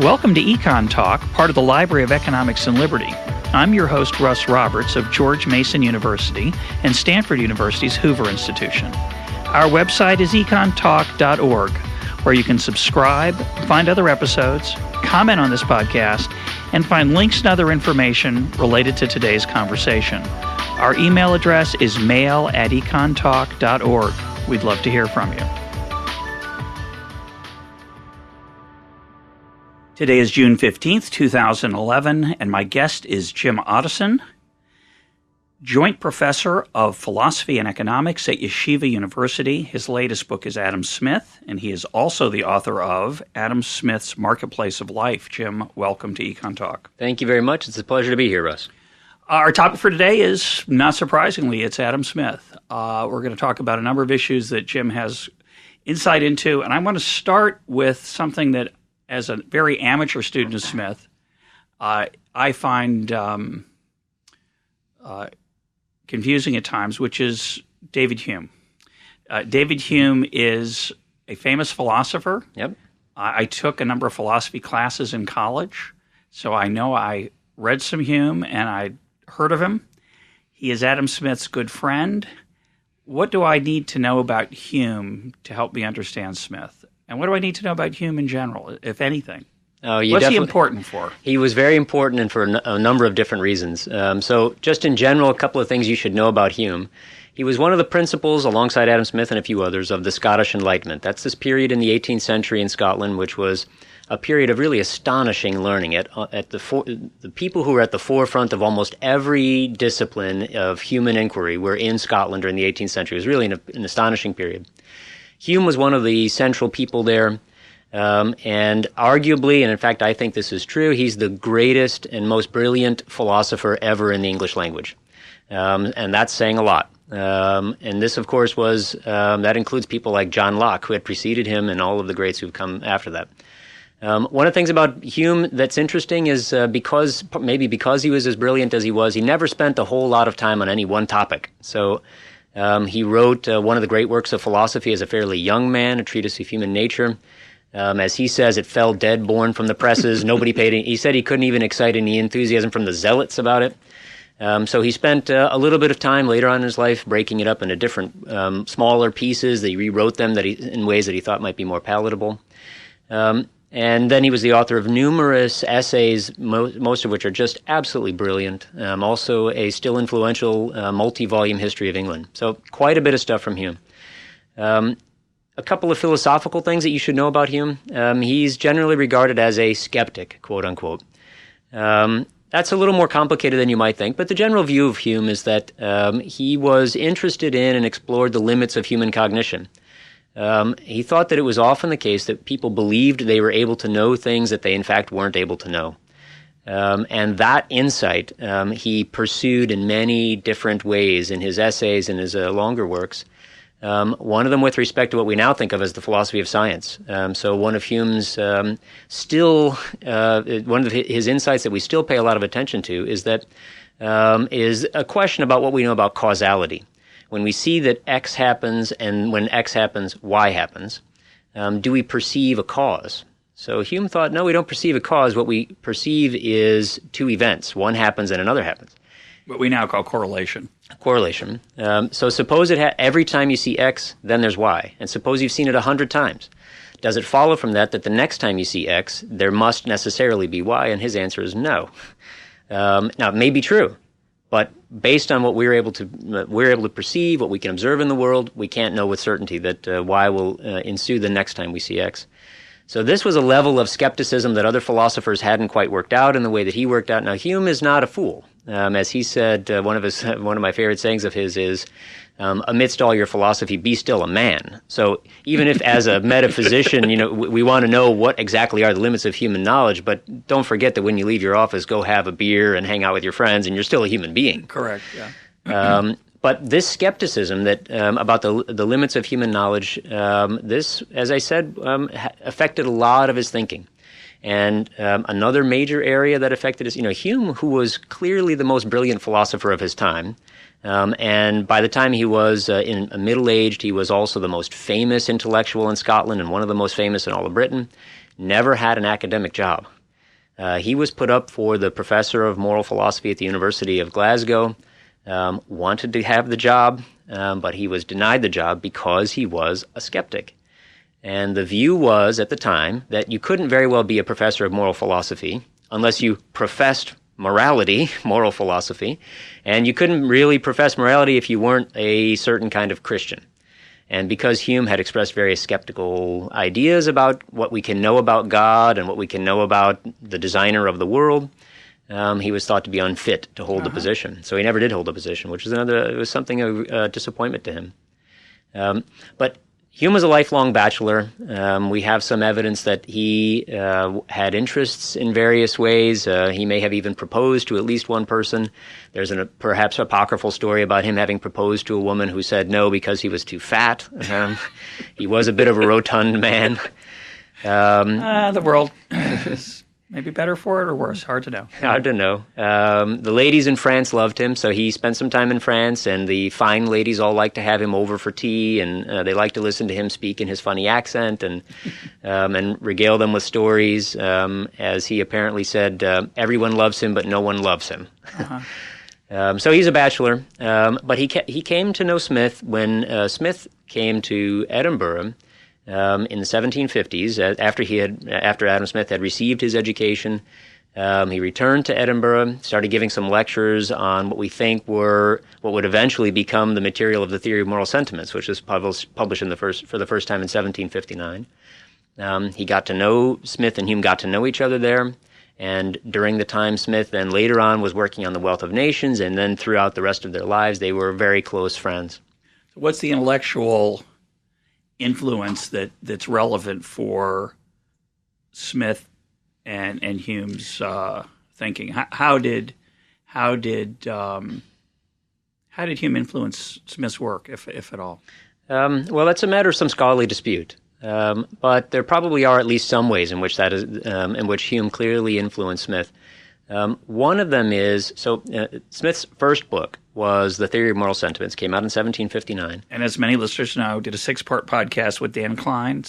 Welcome to EconTalk, part of the Library of Economics and Liberty. I'm your host, Russ Roberts of George Mason University and Stanford University's Hoover Institution. Our website is econtalk.org, where you can subscribe, find other episodes, comment on this podcast, and find links and other information related to today's conversation. Our email address is mail@econtalk.org. We'd love to hear from you. Today is June 15th, 2011, and my guest is Jim Otteson, Joint Professor of Philosophy and Economics at Yeshiva University. His latest book is Adam Smith, and he is also the author of Adam Smith's Marketplace of Life. Jim, welcome to EconTalk. Thank you very much. It's a pleasure to be here, Russ. Our topic for today is, not surprisingly, it's Adam Smith. We're going to talk about a number of issues that Jim has insight into, and I want to start with something that, as a very amateur student of Smith, I find confusing at times, which is David Hume. David Hume is a famous philosopher. Yep. I took a number of philosophy classes in college, so I know I read some Hume and I heard of him. He is Adam Smith's good friend. What do I need to know about Hume to help me understand Smith? And what do I need to know about Hume in general, if anything? What's he important for? He was very important and for a number of different reasons. So just in general, a couple of things you should know about Hume. He was one of the principals, alongside Adam Smith and a few others, of the Scottish Enlightenment. That's this period in the 18th century in Scotland, which was a period of really astonishing learning. The people who were at the forefront of almost every discipline of human inquiry were in Scotland during the 18th century. It was really an astonishing period. Hume was one of the central people there, and arguably, and in fact I think this is true, he's the greatest and most brilliant philosopher ever in the English language. And that's saying a lot. And this, of course, that includes people like John Locke, who had preceded him, and all of the greats who've come after that. One of the things about Hume that's interesting is because he was as brilliant as he was, he never spent a whole lot of time on any one topic. So he wrote one of the great works of philosophy as a fairly young man, a treatise of human nature. As he says, it fell dead born from the presses. Nobody paid any. He said he couldn't even excite any enthusiasm from the zealots about it. So he spent a little bit of time later on in his life breaking it up into different smaller pieces. That he rewrote them in ways that he thought might be more palatable. And then he was the author of numerous essays, most of which are just absolutely brilliant. Also a still influential multi-volume history of England. So quite a bit of stuff from Hume. A couple of philosophical things that you should know about Hume. He's generally regarded as a skeptic, quote unquote. That's a little more complicated than you might think, but the general view of Hume is that he was interested in and explored the limits of human cognition. He thought that it was often the case that people believed they were able to know things that they in fact weren't able to know. And that insight he pursued in many different ways in his essays and his longer works. One of them with respect to what we now think of as the philosophy of science. So one of Hume's one of his insights that we still pay a lot of attention to is a question about what we know about causality. When we see that X happens and when X happens, Y happens, do we perceive a cause? So Hume thought, no, we don't perceive a cause. What we perceive is two events. One happens and another happens. What we now call correlation. Correlation. So suppose every time you see X, then there's Y. And suppose you've seen it 100 times. Does it follow from that the next time you see X, there must necessarily be Y? And his answer is no. Now, it may be true. But based on what we're able to perceive, what we can observe in the world, we can't know with certainty that Y will ensue the next time we see X. So this was a level of skepticism that other philosophers hadn't quite worked out in the way that he worked out. Now, Hume is not a fool. As he said, one of my favorite sayings of his is, amidst all your philosophy, be still a man. So even if as a metaphysician, we want to know what exactly are the limits of human knowledge, but don't forget that when you leave your office, go have a beer and hang out with your friends, and you're still a human being. Correct, yeah. But this skepticism that about the limits of human knowledge, this, as I said, affected a lot of his thinking. And another major area that affected is, Hume, who was clearly the most brilliant philosopher of his time, and by the time he was middle-aged, he was also the most famous intellectual in Scotland and one of the most famous in all of Britain. never had an academic job. He was put up for the professor of moral philosophy at the University of Glasgow, wanted to have the job, but he was denied the job because he was a skeptic. And the view was at the time that you couldn't very well be a professor of moral philosophy unless you professed morality, moral philosophy, and you couldn't really profess morality if you weren't a certain kind of Christian. And because Hume had expressed very skeptical ideas about what we can know about God and what we can know about the designer of the world, he was thought to be unfit to hold the position. So he never did hold the position, which is it was something of a disappointment to him. But Hume was a lifelong bachelor. We have some evidence that he had interests in various ways. He may have even proposed to at least one person. There's a perhaps apocryphal story about him having proposed to a woman who said no because he was too fat. He was a bit of a rotund man. The world is maybe better for it or worse. Hard to know. Hard to know. The ladies in France loved him, so he spent some time in France, and the fine ladies all liked to have him over for tea, and they liked to listen to him speak in his funny accent and regale them with stories. As he apparently said, everyone loves him, but no one loves him. So he's a bachelor, but he came to know Smith when Smith came to Edinburgh in the 1750s, after Adam Smith had received his education. He returned to Edinburgh, started giving some lectures on what we think were what would eventually become the material of the theory of moral sentiments, which was published for the first time in 1759. He got to know Smith, and Hume got to know each other there. And during the time Smith then later on was working on The Wealth of Nations, and then throughout the rest of their lives, they were very close friends. So what's the intellectual influence that's relevant for Smith and Hume's thinking? How did Hume influence Smith's work, if at all? Well, that's a matter of some scholarly dispute. But there probably are at least some ways in which in which Hume clearly influenced Smith. One of them is, Smith's first book was The Theory of Moral Sentiments, came out in 1759. And as many listeners know, did a 6-part podcast with Dan Klein.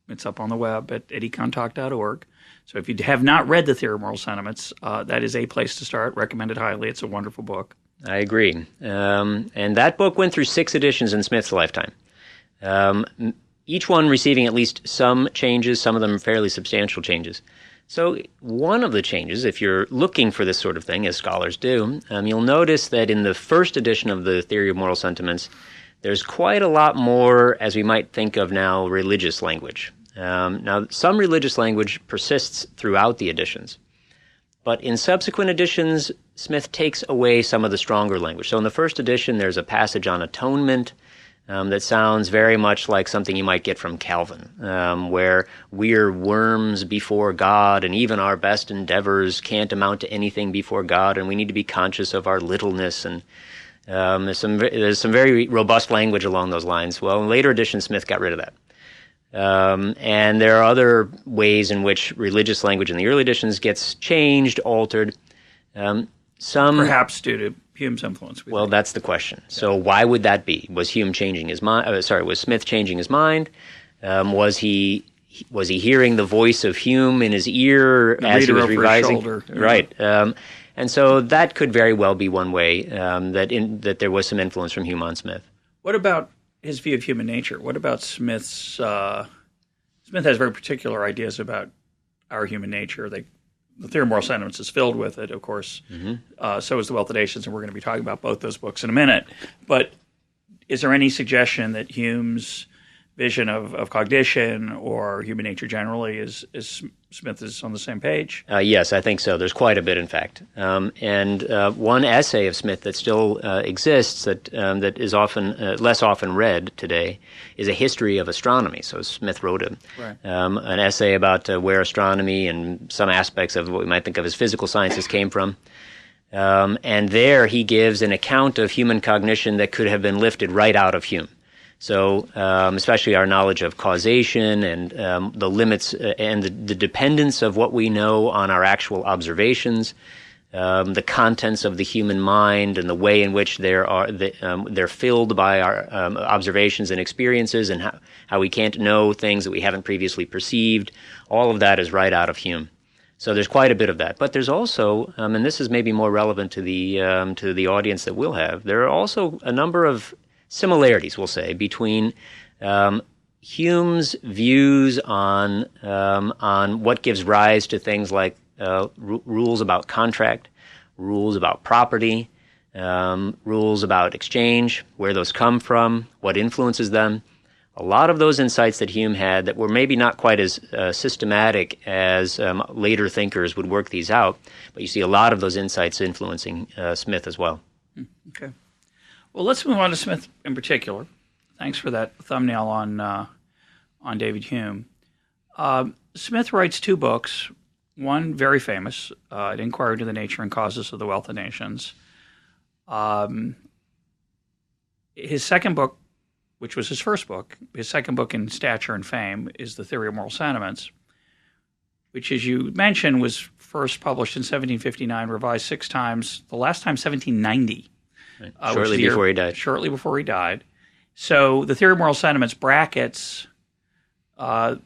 It's up on the web at EconTalk.org. So if you have not read The Theory of Moral Sentiments, that is a place to start. Recommended highly. It's a wonderful book. I agree. And that book went through 6 editions in Smith's lifetime. Each one receiving at least some changes, some of them fairly substantial changes. So one of the changes, if you're looking for this sort of thing, as scholars do, you'll notice that in the first edition of the Theory of Moral Sentiments, there's quite a lot more, as we might think of now, religious language. Now, some religious language persists throughout the editions. But in subsequent editions, Smith takes away some of the stronger language. So in the first edition, there's a passage on atonement, that sounds very much like something you might get from Calvin, where we're worms before God, and even our best endeavors can't amount to anything before God, and we need to be conscious of our littleness. And there's some very robust language along those lines. Well, in later editions, Smith got rid of that. And there are other ways in which religious language in the early editions gets changed, altered. Perhaps due to Hume's influence. Well, that's the question. So why would that be? Was Hume changing his mind? Was Smith changing his mind? Was he hearing the voice of Hume in his ear as he was revising? His shoulder. Right. And so that could very well be one way that there was some influence from Hume on Smith. What about his view of human nature? What about Smith's? Smith has very particular ideas about our human nature. The Theory of Moral Sentiments is filled with it, of course. Mm-hmm. So is The Wealth of Nations, and we're going to be talking about both those books in a minute. But is there any suggestion that Hume's vision of cognition or human nature generally is Smith is on the same page? Yes, I think so. There's quite a bit, in fact. And one essay of Smith that still exists that is often less often read today is a history of astronomy. So Smith wrote an essay about where astronomy and some aspects of what we might think of as physical sciences came from. And there he gives an account of human cognition that could have been lifted right out of Hume. So especially our knowledge of causation and the limits and the dependence of what we know on our actual observations. the contents of the human mind and the way in which they're filled by our observations and experiences, and how we can't know things that we haven't previously perceived. All of that is right out of Hume. So there's quite a bit of that. But there's also, and this is maybe more relevant to the audience that we'll have, there are also a number of similarities, we'll say, between Hume's views on what gives rise to things like rules about contract, rules about property, rules about exchange, where those come from, what influences them. A lot of those insights that Hume had that were maybe not quite as systematic as later thinkers would work these out, but you see a lot of those insights influencing Smith as well. Okay. Well, let's move on to Smith in particular. Thanks for that thumbnail on David Hume. Smith writes 2 books. One very famous, An Inquiry into the Nature and Causes of the Wealth of Nations. His second book, which was his first book, his second book in stature and fame, is The Theory of Moral Sentiments, which, as you mentioned, was first published in 1759, revised 6 times, the last time 1790. Right. Shortly before he died. Shortly before he died. So The Theory of Moral Sentiments brackets The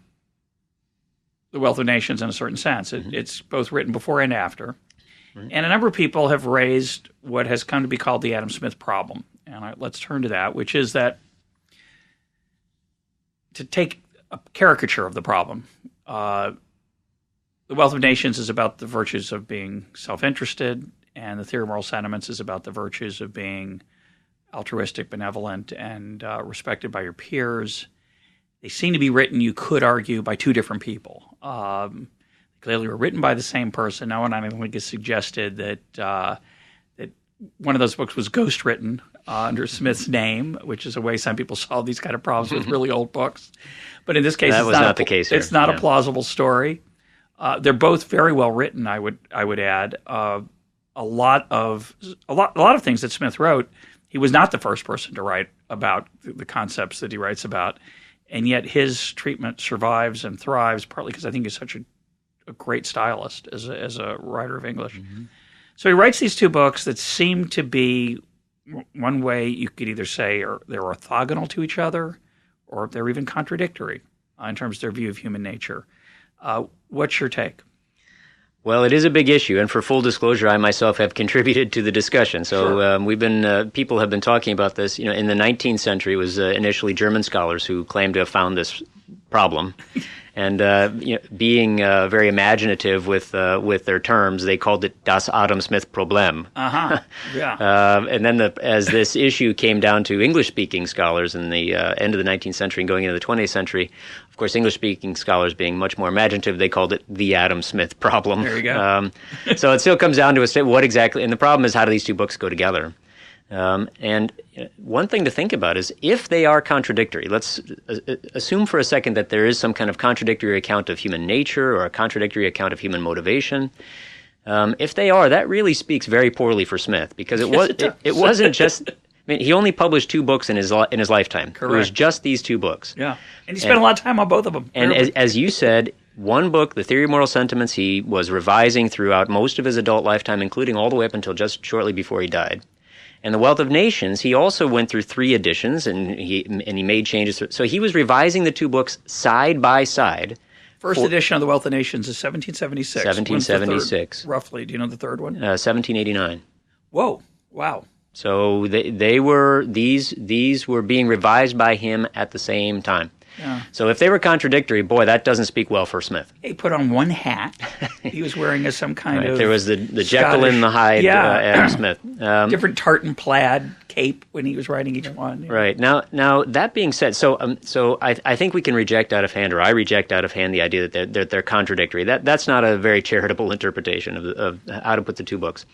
Wealth of Nations in a certain sense. It's both written before and after. Right. And a number of people have raised what has come to be called the Adam Smith problem. And let's turn to that, which is that, to take a caricature of the problem, The Wealth of Nations is about the virtues of being self-interested, and The Theory of Moral Sentiments is about the virtues of being altruistic, benevolent, and respected by your peers. They seem to be written, you could argue, by 2 different people. Clearly were written by the same person. No one, I mean, has suggested that one of those books was ghost-written under Smith's name, which is a way some people solve these kind of problems with really old books. But in this case, that was not the case here. It's not a plausible story. They're both very well written, I would add. A lot of things that Smith wrote, he was not the first person to write about the concepts that he writes about, and yet his treatment survives and thrives, partly because I think he's such a great stylist as a writer of English. Mm-hmm. So he writes these 2 books that seem to be, one way you could either say they're orthogonal to each other, or they're even contradictory in terms of their view of human nature. What's your take? Well, it is a big issue, and for full disclosure, I myself have contributed to the discussion. So Sure. People have been talking about this. In the 19th century, it was initially German scholars who claimed to have found this problem. And being very imaginative with their terms, they called it das Adam Smith Problem. Yeah. And then as this issue came down to English-speaking scholars in the end of the 19th century and going into the 20th century, of course, English-speaking scholars being much more imaginative, they called it the Adam Smith Problem. There you go. So it still comes down to what exactly, and the problem is, how do these 2 books go together? And one thing to think about is, if they are contradictory, let's assume for a second that there is some kind of contradictory account of human nature or a contradictory account of human motivation. If they are, that really speaks very poorly for Smith, because it wasn't just. I mean, he only published 2 books in his lifetime. Correct. It was just these 2 books. Yeah, and he spent a lot of time on both of them. And as you said, one book, The Theory of Moral Sentiments, he was revising throughout most of his adult lifetime, including all the way up until just shortly before he died. And The Wealth of Nations, he also went through 3 editions, and he made changes. So he was revising the 2 books side by side. First edition of The Wealth of Nations is 1776. 1776. Roughly. Do you know the third one? 1789. Whoa. Wow. So these were being revised by him at the same time. Yeah. So if they were contradictory, boy, that doesn't speak well for Smith. He put on one hat. He was wearing some kind of There was the Jekyll and the Hyde Adam Smith. Different tartan plaid cape when he was writing each one. Yeah. Right. Now that being said, so I think we can reject out of hand, or I reject out of hand, the idea that they're contradictory. That's not a very charitable interpretation of how to put the 2 books.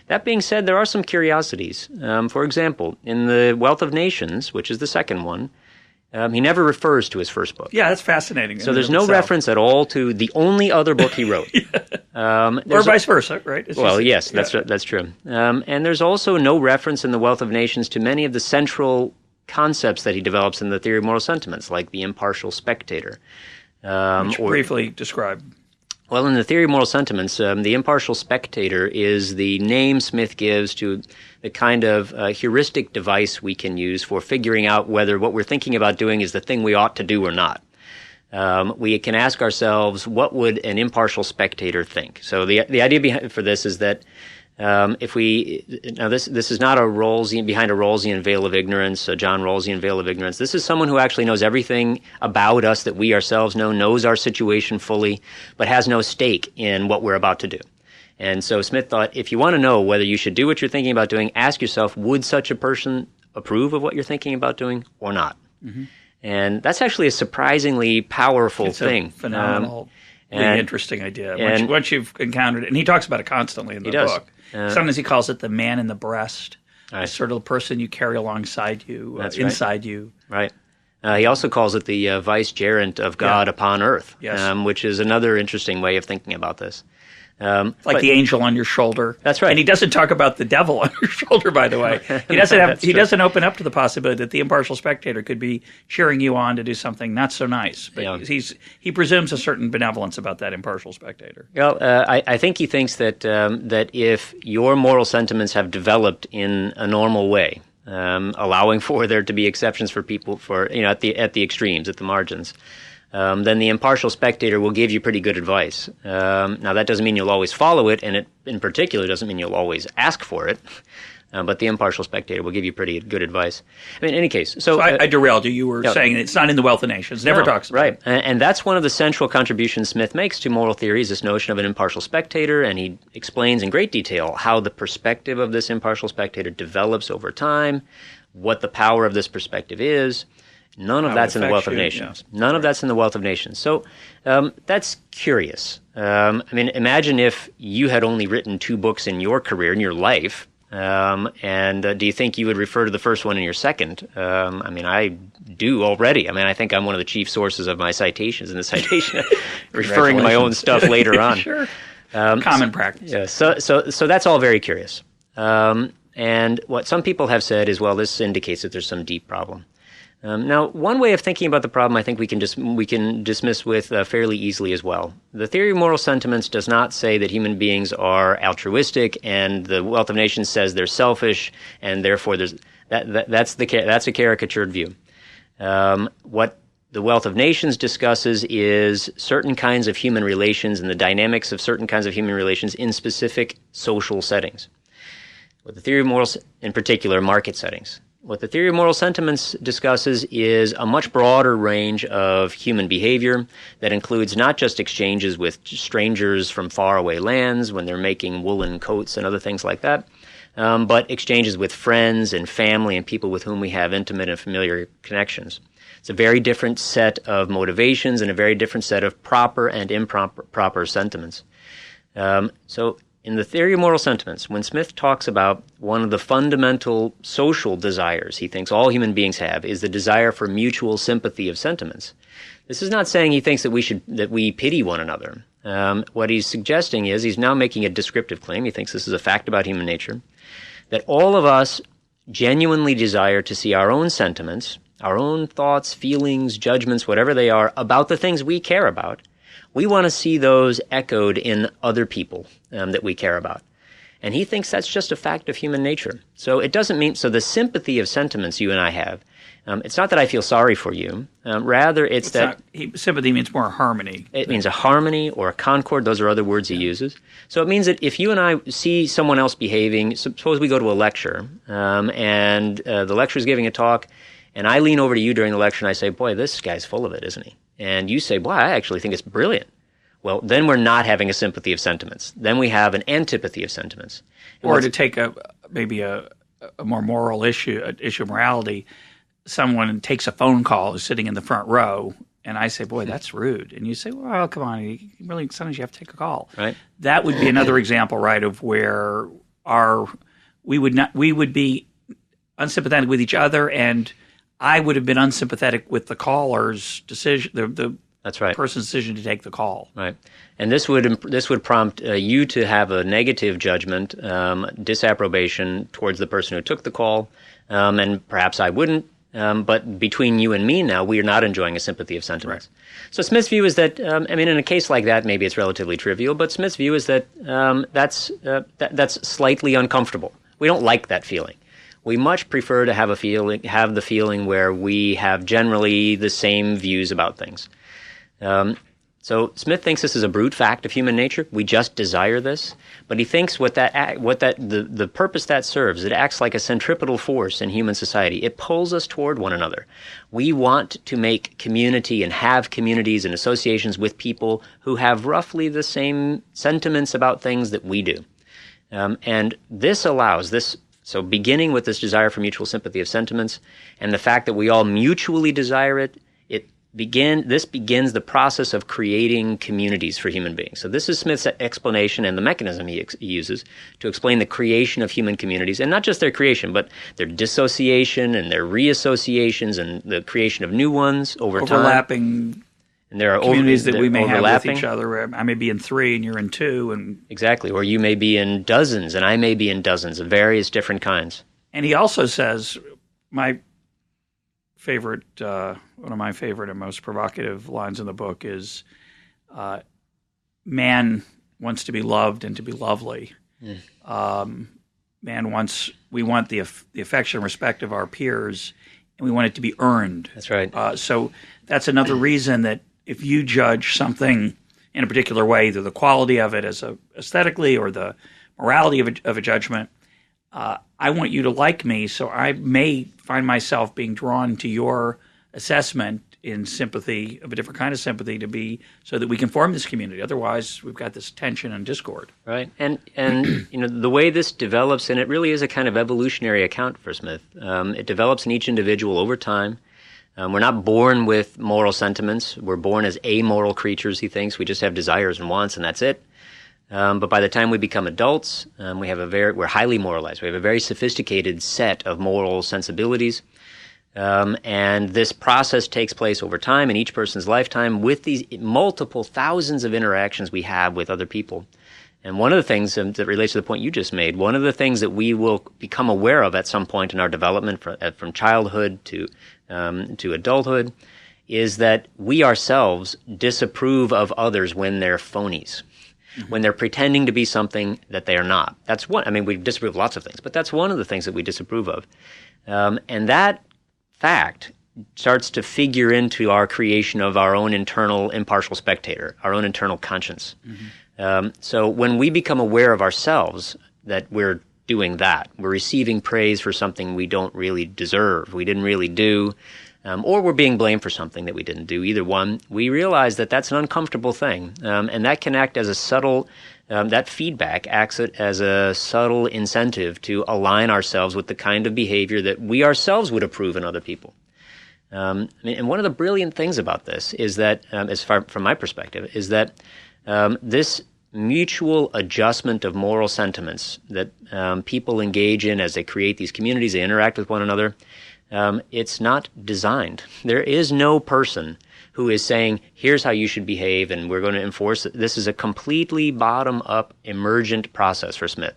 That being said, there are some curiosities. For example, in The Wealth of Nations, which is the second one, he never refers to his first book. Yeah, that's fascinating. So there's no reference at all to the only other book he wrote. Or vice versa, right? Yes, that's true. And there's also no reference in The Wealth of Nations to many of the central concepts that he develops in The Theory of Moral Sentiments, like the impartial spectator. Which briefly describe. Well, in the theory of moral sentiments, the impartial spectator is the name Smith gives to the kind of heuristic device we can use for figuring out whether what we're thinking about doing is the thing we ought to do or not. We can ask ourselves, what would an impartial spectator think? So the idea for this is that this is not a Rawlsian, behind a Rawlsian veil of ignorance, a John Rawlsian veil of ignorance. This is someone who actually knows everything about us that we ourselves know, knows our situation fully, but has no stake in what we're about to do. And so Smith thought, if you want to know whether you should do what you're thinking about doing, ask yourself, would such a person approve of what you're thinking about doing or not? Mm-hmm. And that's actually a surprisingly powerful thing. It's a phenomenal, really interesting idea. Once you've encountered it, and he talks about it constantly in the book. Sometimes he calls it the man in the breast, right. Sort of the person you carry alongside you, inside you. Right. He also calls it the vicegerent of God upon earth, which is another interesting way of thinking about this. Like the angel on your shoulder. That's right. And he doesn't talk about the devil on your shoulder, by the way. He doesn't open up to the possibility that the impartial spectator could be cheering you on to do something not so nice. But he presumes a certain benevolence about that impartial spectator. Well, I think he thinks that if your moral sentiments have developed in a normal way, allowing for there to be exceptions for people at the extremes, at the margins, then the impartial spectator will give you pretty good advice. Now, that doesn't mean you'll always follow it, and it in particular doesn't mean you'll always ask for it, but the impartial spectator will give you pretty good advice. I mean, in any case. So I derailed you. You were saying it's not in the Wealth of Nations. Never talks about it. Right. And that's one of the central contributions Smith makes to moral theory is this notion of an impartial spectator, and he explains in great detail how the perspective of this impartial spectator develops over time, what the power of this perspective is. None of that's in the Wealth of Nations. None of that's in the Wealth of Nations. So that's curious. I mean, imagine if you had only written 2 books in your career, in your life, and do you think you would refer to the first one in your second? I mean, I do already. I mean, I think I'm one of the chief sources of my citations in the citation, referring to my own stuff later on. Sure. Common practice. Yeah. So that's all very curious. And what some people have said is, well, this indicates that there's some deep problem. Now, one way of thinking about the problem I think we can dismiss with fairly easily as well. The theory of moral sentiments does not say that human beings are altruistic and the Wealth of Nations says they're selfish and therefore that's a caricatured view. What the Wealth of Nations discusses is certain kinds of human relations and the dynamics of certain kinds of human relations in specific social settings. What the theory of morals, in particular, market settings. What the theory of moral sentiments discusses is a much broader range of human behavior that includes not just exchanges with strangers from faraway lands when they're making woolen coats and other things like that, but exchanges with friends and family and people with whom we have intimate and familiar connections. It's a very different set of motivations and a very different set of proper and improper sentiments. So in the theory of moral sentiments, when Smith talks about one of the fundamental social desires he thinks all human beings have is the desire for mutual sympathy of sentiments. This is not saying he thinks that we pity one another. What he's suggesting is he's now making a descriptive claim. He thinks this is a fact about human nature, that all of us genuinely desire to see our own sentiments, our own thoughts, feelings, judgments, whatever they are, about the things we care about. We want to see those echoed in other people that we care about. And he thinks that's just a fact of human nature. So it doesn't mean, so the sympathy of sentiments you and I have, it's not that I feel sorry for you. Rather, it's that... sympathy means more harmony. It means a harmony or a concord. Those are other words he uses. So it means that if you and I see someone else behaving, suppose we go to a lecture, and the lecturer's giving a talk, and I lean over to you during the lecture and I say, boy, this guy's full of it, isn't he? And you say, boy, I actually think it's brilliant. Well, then we're not having a sympathy of sentiments. Then we have an antipathy of sentiments. Or to take maybe a more moral issue of morality, someone takes a phone call who's sitting in the front row, and I say, boy, that's rude. And you say, well, come on, really, sometimes you have to take a call. Right. That would be another example, right, of where we would be unsympathetic with each other, and I would have been unsympathetic with the caller's decision, That's right. person's decision to take the call. Right. And this would prompt you to have a negative judgment, disapprobation towards the person who took the call, and perhaps I wouldn't. but between you and me now, we are not enjoying a sympathy of sentiments. Right. So Smith's view is that, in a case like that, maybe it's relatively trivial, but Smith's view is that that's slightly uncomfortable. We don't like that feeling. We much prefer to have the feeling where we have generally the same views about things. So Smith thinks this is a brute fact of human nature. We just desire this, but he thinks the purpose that serves, it acts like a centripetal force in human society. It pulls us toward one another. We want to make community and have communities and associations with people who have roughly the same sentiments about things that we do, and this allows this. So beginning with this desire for mutual sympathy of sentiments and the fact that we all mutually desire it, this begins the process of creating communities for human beings. So this is Smith's explanation and the mechanism he uses to explain the creation of human communities, and not just their creation, but their dissociation and their reassociations and the creation of new ones over time. Overlapping. And there are communities that we may have with each other. I may be in 3 and you're in 2. And exactly. Or you may be in dozens and I may be in dozens of various different kinds. And he also says, one of my favorite and most provocative lines in the book is, man wants to be loved and to be lovely. We want the affection and respect of our peers, and we want it to be earned. That's right. So that's another reason that if you judge something in a particular way, either the quality of it as aesthetically or the morality of a judgment, I want you to like me, so I may find myself being drawn to your assessment in sympathy, of a different kind of sympathy, so that we can form this community. Otherwise, we've got this tension and discord. Right, and the way this develops, and it really is a kind of evolutionary account for Smith. It develops in each individual over time. We're not born with moral sentiments. We're born as amoral creatures, he thinks. We just have desires and wants, and that's it. But by the time we become adults, we're highly moralized. We have a very sophisticated set of moral sensibilities. And this process takes place over time in each person's lifetime with these multiple thousands of interactions we have with other people. And one of the things that relates to the point you just made, one of the things that we will become aware of at some point in our development from childhood to adulthood is that we ourselves disapprove of others when they're phonies, when they're pretending to be something that they are not. That's we disapprove of lots of things, but that's one of the things that we disapprove of. And that fact starts to figure into our creation of our own internal impartial spectator, our own internal conscience. So when we become aware of ourselves that we're doing that, we're receiving praise for something we don't really deserve, we didn't really do, or we're being blamed for something that we didn't do, either one, we realize that that's an uncomfortable thing. And that can act as a subtle, that feedback acts as a subtle incentive to align ourselves with the kind of behavior that we ourselves would approve in other people. And one of the brilliant things about this is that, as far from my perspective, is that this mutual adjustment of moral sentiments that people engage in as they create these communities, they interact with one another, it's not designed. There is no person who is saying, here's how you should behave, and we're going to enforce it. This is a completely bottom-up, emergent process for Smith.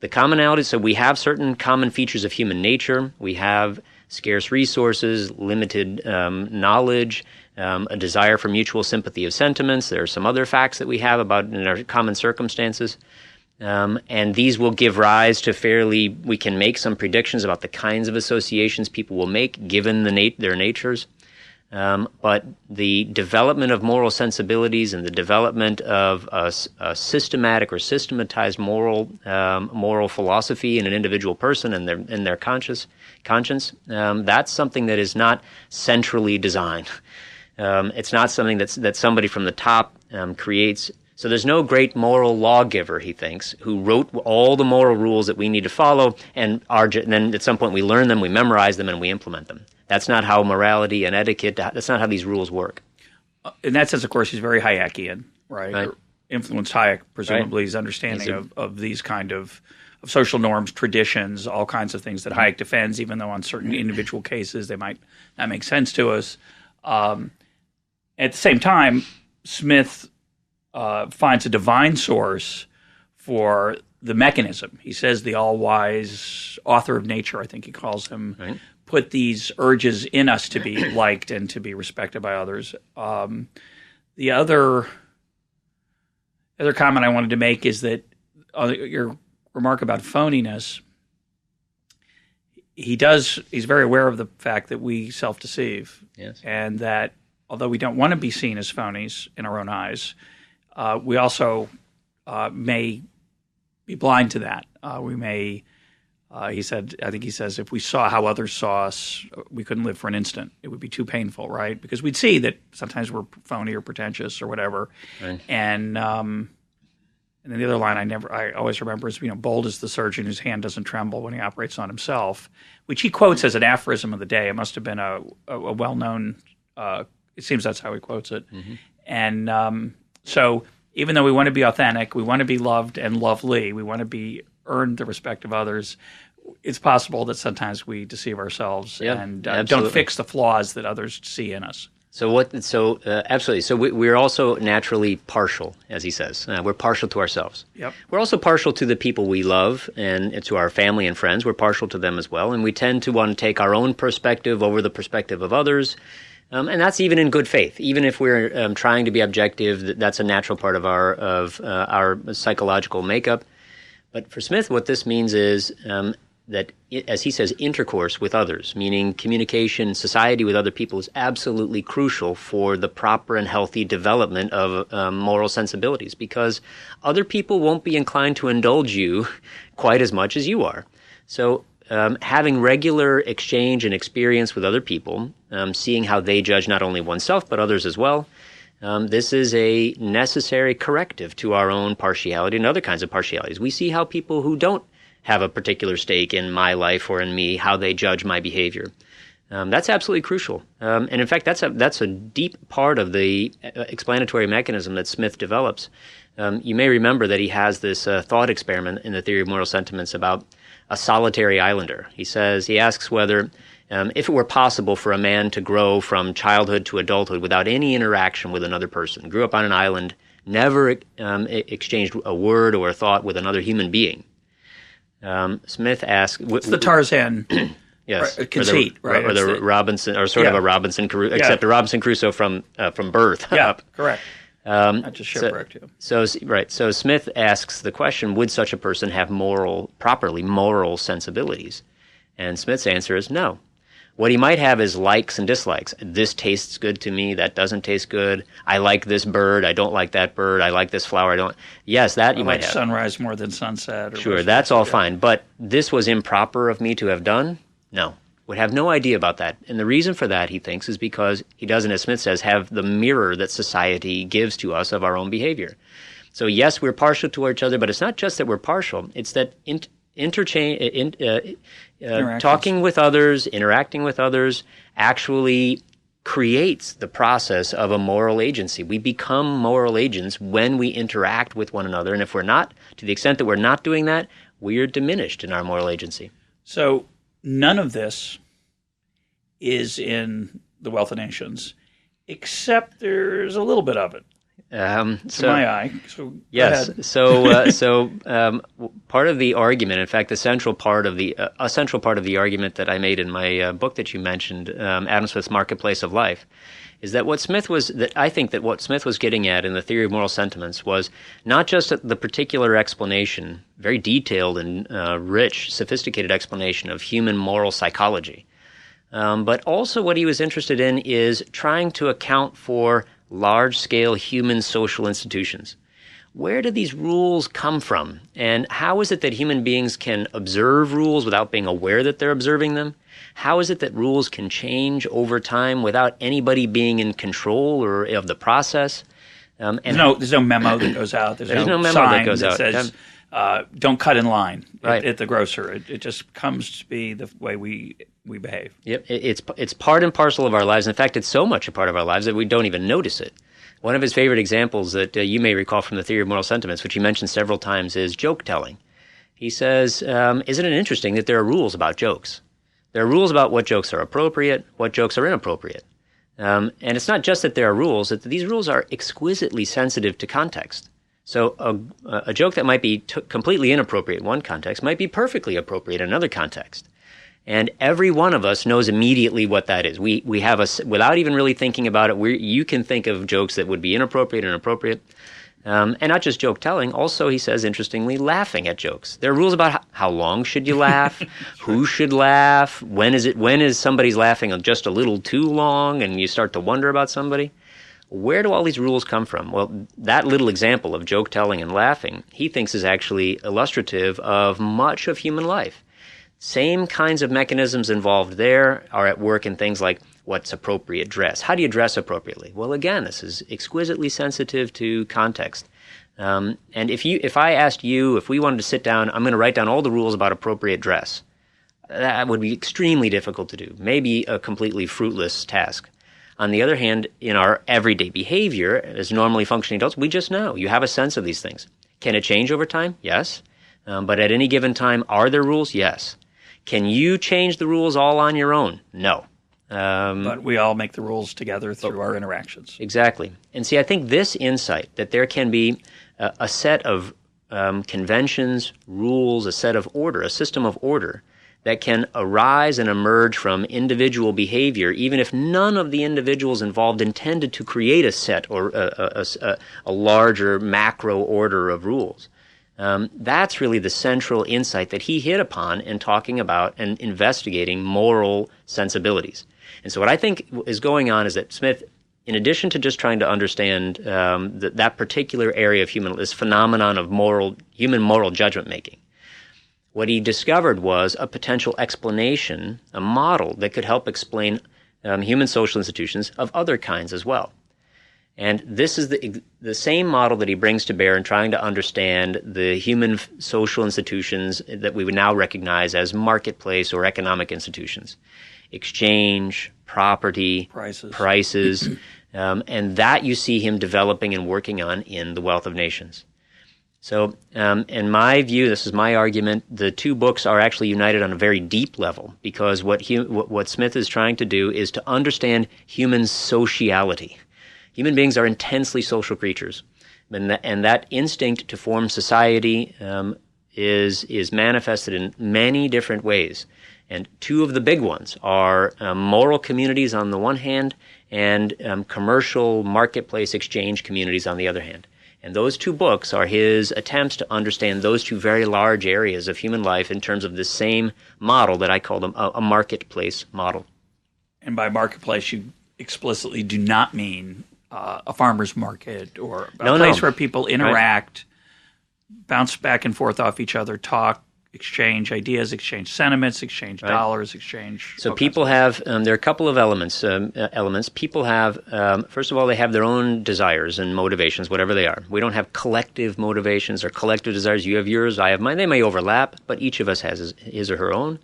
The commonality, so we have certain common features of human nature. We have scarce resources, limited knowledge, a desire for mutual sympathy of sentiments. There are some other facts that we have about in our common circumstances. And these will give rise to we can make some predictions about the kinds of associations people will make given their natures. But the development of moral sensibilities and the development of a systematic or systematized moral philosophy in an individual person and their conscience, that's something that is not centrally designed. It's not something that somebody from the top creates. So there's no great moral lawgiver, he thinks, who wrote all the moral rules that we need to follow, and then at some point we learn them, we memorize them, and we implement them. That's not how morality and etiquette, that's not how these rules work. In that sense, of course, he's very Hayekian, right? Or influenced Hayek, presumably, his understanding of these kind of social norms, traditions, all kinds of things that Hayek defends, even though on certain individual cases they might not make sense to us. At the same time, Smith finds a divine source for the mechanism. He says the all-wise author of nature, I think he calls him, put these urges in us to be liked and to be respected by others. The other comment I wanted to make is that your remark about phoniness, he's very aware of the fact that we self-deceive. Yes. And that although we don't want to be seen as phonies in our own eyes, we also may be blind to that. We may, he says, if we saw how others saw us, we couldn't live for an instant. It would be too painful, right? Because we'd see that sometimes we're phony or pretentious or whatever. Right. And then the other line I always remember is, bold is the surgeon whose hand doesn't tremble when he operates on himself, which he quotes as an aphorism of the day. It must have been a well-known, it seems that's how he quotes it. Mm-hmm. And so even though we want to be authentic, we want to be loved and lovely, we want to earn the respect of others, it's possible that sometimes we deceive ourselves and don't fix the flaws that others see in us. Absolutely. So we're also naturally partial, as he says. We're partial to ourselves. Yep. We're also partial to the people we love and to our family and friends. We're partial to them as well. And we tend to want to take our own perspective over the perspective of others. And that's even in good faith. Even if we're trying to be objective, that's a natural part of our psychological makeup. But for Smith, what this means is that, as he says, intercourse with others, meaning communication, society with other people, is absolutely crucial for the proper and healthy development of moral sensibilities, because other people won't be inclined to indulge you quite as much as you are. So having regular exchange and experience with other people, seeing how they judge not only oneself but others as well, this is a necessary corrective to our own partiality and other kinds of partialities. We see how people who don't have a particular stake in my life or in me, how they judge my behavior. That's absolutely crucial. And in fact, that's a deep part of the explanatory mechanism that Smith develops. You may remember that he has this thought experiment in the Theory of Moral Sentiments about a solitary islander. He asks whether, if it were possible for a man to grow from childhood to adulthood without any interaction with another person, grew up on an island, never exchanged a word or a thought with another human being, Smith asks... It's the Tarzan yes, conceit, right? Or the Robinson, or sort of a Robinson Crusoe, except a Robinson Crusoe from birth. Yeah, correct. Not just shipwreck, too. So Smith asks the question, would such a person have properly moral sensibilities? And Smith's answer is no. What he might have is likes and dislikes. This tastes good to me. That doesn't taste good. I like this bird. I don't like that bird. I like this flower. I don't. Yes, that you might have. Sunrise more than sunset. Sure, that's all fine. But this was improper of me to have done? No. Would have no idea about that. And the reason for that, he thinks, is because he doesn't, as Smith says, have the mirror that society gives to us of our own behavior. So yes, we're partial to each other, but it's not just that we're partial. It's that talking with others, interacting with others, actually creates the process of a moral agency. We become moral agents when we interact with one another. And if we're not, to the extent that we're not doing that, we're diminished in our moral agency. So none of this is in The Wealth of Nations, except there's a little bit of it. To my eye. So yes. So part of the argument, in fact, a central part of the argument that I made in my book that you mentioned, Adam Smith's Marketplace of Life, is that what Smith was getting at in the Theory of Moral Sentiments was not just the particular explanation, very detailed and rich, sophisticated explanation of human moral psychology, but also what he was interested in is trying to account for large-scale human social institutions. Where do these rules come from? And how is it that human beings can observe rules without being aware that they're observing them? How is it that rules can change over time without anybody being in control or of the process? There's no memo that goes out. There's no memo that goes out. Says, don't cut in line at the grocer. It just comes to be the way we behave. Yep, it's part and parcel of our lives. In fact, it's so much a part of our lives that we don't even notice it. One of his favorite examples that you may recall from the Theory of Moral Sentiments, which he mentions several times, is joke telling. He says, isn't it interesting that there are rules about jokes? There are rules about what jokes are appropriate, what jokes are inappropriate. And it's not just that there are rules, that these rules are exquisitely sensitive to context. So a joke that might be completely inappropriate in one context might be perfectly appropriate in another context. And every one of us knows immediately what that is. We have without even really thinking about it, you can think of jokes that would be inappropriate and appropriate. And not just joke telling, also, he says, interestingly, laughing at jokes. There are rules about how long should you laugh, who should laugh, when is somebody's laughing just a little too long and you start to wonder about somebody. Where do all these rules come from? Well, that little example of joke telling and laughing, he thinks is actually illustrative of much of human life. Same kinds of mechanisms involved there are at work in things like what's appropriate dress. How do you dress appropriately? Well, again, this is exquisitely sensitive to context. And if I asked you, if we wanted to sit down, I'm going to write down all the rules about appropriate dress. That would be extremely difficult to do, maybe a completely fruitless task. On the other hand, in our everyday behavior, as normally functioning adults, we just know. You have a sense of these things. Can it change over time? Yes. But at any given time, are there rules? Yes. Can you change the rules all on your own? No. But we all make the rules together through our interactions. Exactly. And see, I think this insight that there can be a set of conventions, rules, a set of order, a system of order that can arise and emerge from individual behavior, even if none of the individuals involved intended to create a set or a larger macro order of rules. That's really the central insight that he hit upon in talking about and investigating moral sensibilities. And so what I think is going on is that Smith, in addition to just trying to understand that particular area of this phenomenon of human moral judgment making, what he discovered was a potential explanation, a model that could help explain human social institutions of other kinds as well. And this is the same model that he brings to bear in trying to understand the human social institutions that we would now recognize as marketplace or economic institutions. Exchange, property, prices, and that you see him developing and working on in The Wealth of Nations. So, in my view, this is my argument, the two books are actually united on a very deep level because what Smith is trying to do is to understand human sociality. Human beings are intensely social creatures, and that instinct to form society is manifested in many different ways. And two of the big ones are moral communities on the one hand and commercial marketplace exchange communities on the other hand. And those two books are his attempts to understand those two very large areas of human life in terms of the same model that I call them a marketplace model. And by marketplace, you explicitly do not mean a farmer's market or a place where people interact, bounce back and forth off each other, talk, exchange ideas, exchange sentiments, exchange dollars, exchange. So people have there are a couple of elements. People have first of all, they have their own desires and motivations, whatever they are. We don't have collective motivations or collective desires. You have yours, I have mine. They may overlap, but each of us has his or her own.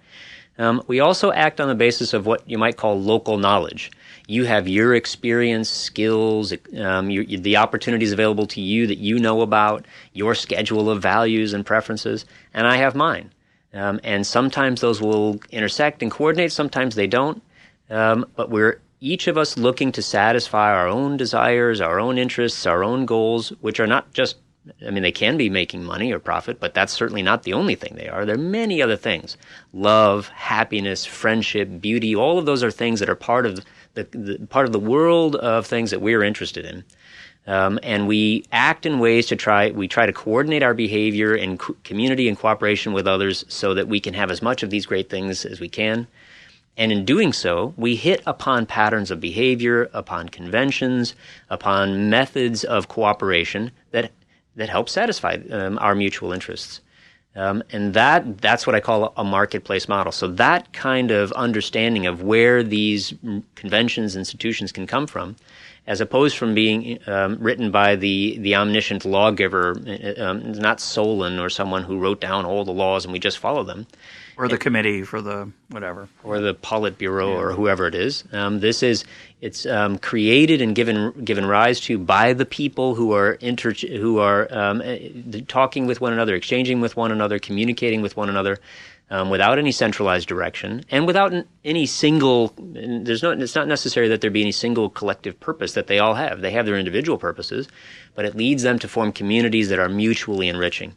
We also act on the basis of what you might call local knowledge. You have your experience, skills, the opportunities available to you that you know about, your schedule of values and preferences, and I have mine. And sometimes those will intersect and coordinate, sometimes they don't. But we're each of us looking to satisfy our own desires, our own interests, our own goals, which are not just, they can be making money or profit, but that's certainly not the only thing they are. There are many other things. Love, happiness, friendship, beauty, all of those are things that are part of the world of things that we're interested in. And we act in ways we try to coordinate our behavior in community and cooperation with others so that we can have as much of these great things as we can. And in doing so, we hit upon patterns of behavior, upon conventions, upon methods of cooperation that help satisfy our mutual interests. And that's what I call a marketplace model. So that kind of understanding of where these conventions, institutions can come from, as opposed from being written by the omniscient lawgiver, not Solon or someone who wrote down all the laws and we just follow them. Or the committee for the whatever. Or the Politburo or whoever it is. It's created and given rise to by the people who are talking with one another, exchanging with one another, communicating with one another, without any centralized direction and without any single. It's not necessary that there be any single collective purpose that they all have. They have their individual purposes, but it leads them to form communities that are mutually enriching.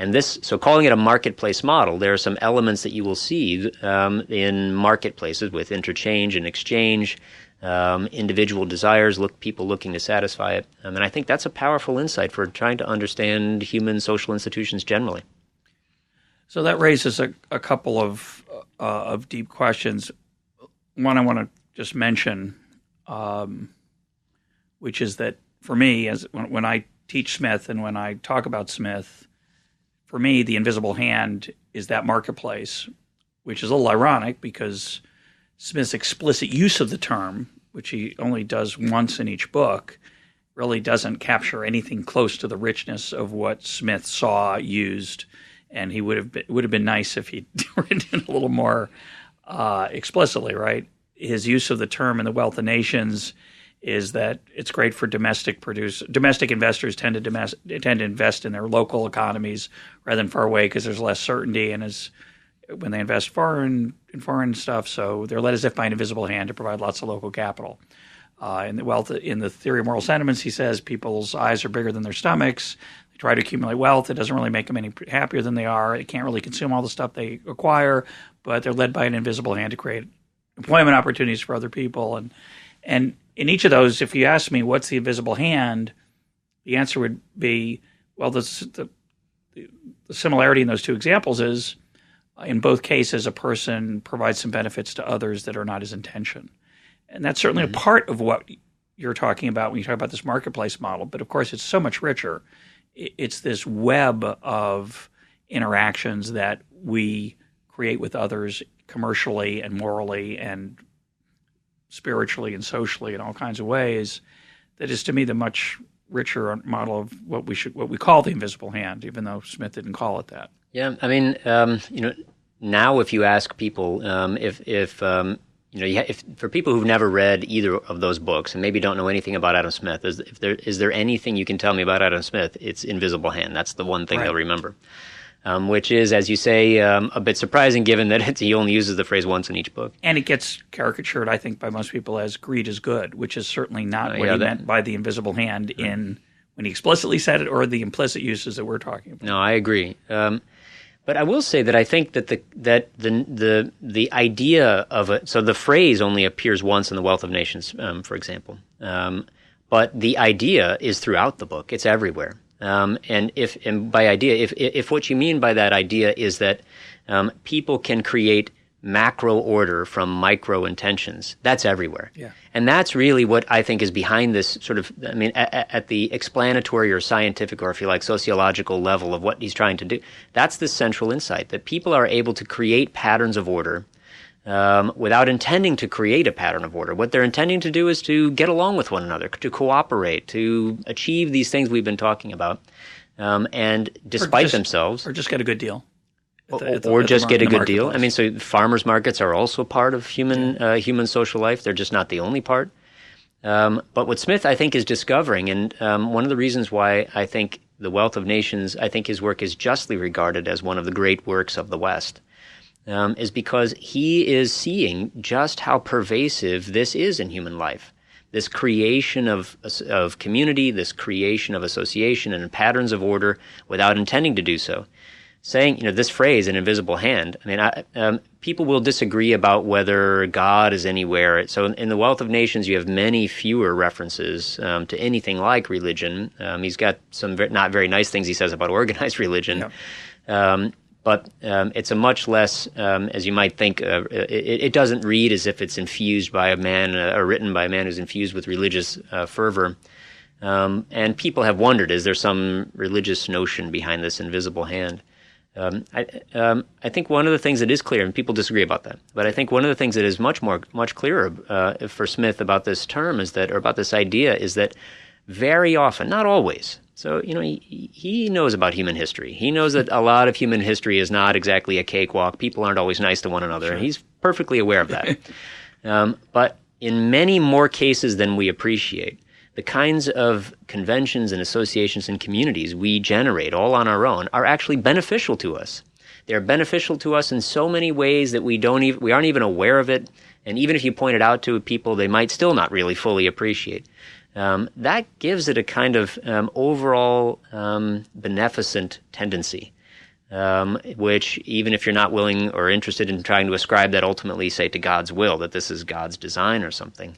And so calling it a marketplace model, there are some elements that you will see in marketplaces with interchange and exchange, individual desires, people looking to satisfy it. And I think that's a powerful insight for trying to understand human social institutions generally. So that raises a couple of deep questions. One I want to just mention, which is that for me, when I teach Smith and when I talk about Smith, for me, the invisible hand is that marketplace, which is a little ironic because Smith's explicit use of the term, which he only does once in each book, really doesn't capture anything close to the richness of what Smith saw used. And it would have been nice if he'd written it a little more explicitly, right? His use of the term in The Wealth of Nations is that it's great for domestic investors tend to invest in their local economies rather than far away because there's less certainty, and when they invest in foreign stuff, so they're led as if by an invisible hand to provide lots of local capital. In the theory of moral sentiments, he says people's eyes are bigger than their stomachs. They try to accumulate wealth. It doesn't really make them any happier than they are. They can't really consume all the stuff they acquire, but they're led by an invisible hand to create employment opportunities for other people. And in each of those, if you ask me what's the invisible hand, the answer would be, well, the similarity in those two examples is, in both cases, a person provides some benefits to others that are not his intention. And that's certainly a part of what you're talking about when you talk about this marketplace model. But, of course, it's so much richer. It's this web of interactions that we create with others commercially and morally and spiritually and socially in all kinds of ways that is, to me, the much richer model of what we call the invisible hand, even though Smith didn't call it that. Yeah, I mean, now if you ask people if for people who've never read either of those books and maybe don't know anything about Adam Smith, is there anything you can tell me about Adam Smith? It's Invisible Hand. That's the one thing they'll remember. Which is, as you say, a bit surprising given that he only uses the phrase once in each book. And it gets caricatured, I think, by most people as greed is good, which is certainly not what he meant by the invisible hand when he explicitly said it, or the implicit uses that we're talking about. No, I agree. But I will say that I think that the idea of it, so the phrase only appears once in The Wealth of Nations, for example. But the idea is throughout the book. It's everywhere. And by idea, if what you mean by that idea is that people can create macro order from micro intentions, that's everywhere. Yeah. And that's really what I think is behind this sort of, I mean, at the explanatory or scientific or, if you like, sociological level of what he's trying to do. That's the central insight, that people are able to create patterns of order without intending to create a pattern of order. What they're intending to do is to get along with one another, to cooperate, to achieve these things we've been talking about, and despite themselves. Or just get a good deal. Or just get a good deal. I mean, so farmers markets are also part of human social life. They're just not the only part. But what Smith, I think, is discovering, and one of the reasons why I think The Wealth of Nations, I think his work is justly regarded as one of the great works of the West, is because he is seeing just how pervasive this is in human life. This creation of community, this creation of association and patterns of order without intending to do so. Saying, this phrase, an invisible hand, I mean, people will disagree about whether God is anywhere. So in The Wealth of Nations, you have many fewer references to anything like religion. He's got some not very nice things he says about organized religion. Yeah. But it's a much less, as you might think, it doesn't read as if it's infused by a man, or written by a man who's infused with religious fervor. And people have wondered, is there some religious notion behind this invisible hand? I think one of the things that is clear, and people disagree about that, but I think one of the things that is much clearer for Smith about this term or about this idea is that very often, not always. So, he knows about human history. He knows that a lot of human history is not exactly a cakewalk. People aren't always nice to one another. Sure. And he's perfectly aware of that. But in many more cases than we appreciate, the kinds of conventions and associations and communities we generate all on our own are actually beneficial to us. They're beneficial to us in so many ways that we aren't even aware of it. And even if you point it out to people, they might still not really fully appreciate. That gives it a kind of overall beneficent tendency. which even if you're not willing or interested in trying to ascribe that ultimately, say, to God's will, that this is God's design or something,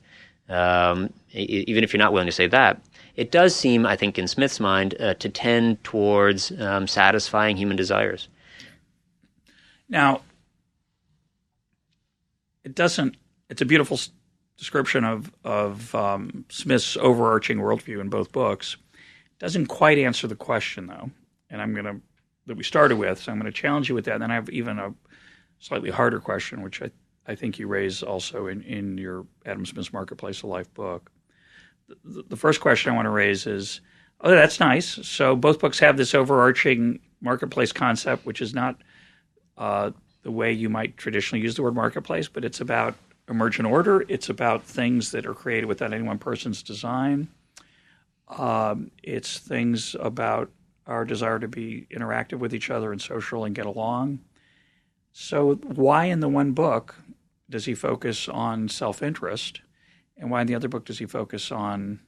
even if you're not willing to say that, it does seem, I think, in Smith's mind, to tend towards satisfying human desires. Now, it's a beautiful description of Smith's overarching worldview in both books. It doesn't quite answer the question, though, and that we started with, so I'm going to challenge you with that. And then I have even a slightly harder question, which I think you raise also in your Adam Smith's Marketplace of Life book. The first question I want to raise is, that's nice. So both books have this overarching marketplace concept, which is not the way you might traditionally use the word marketplace, but it's about emergent order. It's about things that are created without any one person's design. It's things about our desire to be interactive with each other and social and get along. So why in the one book does he focus on self-interest, and why in the other book does he focus on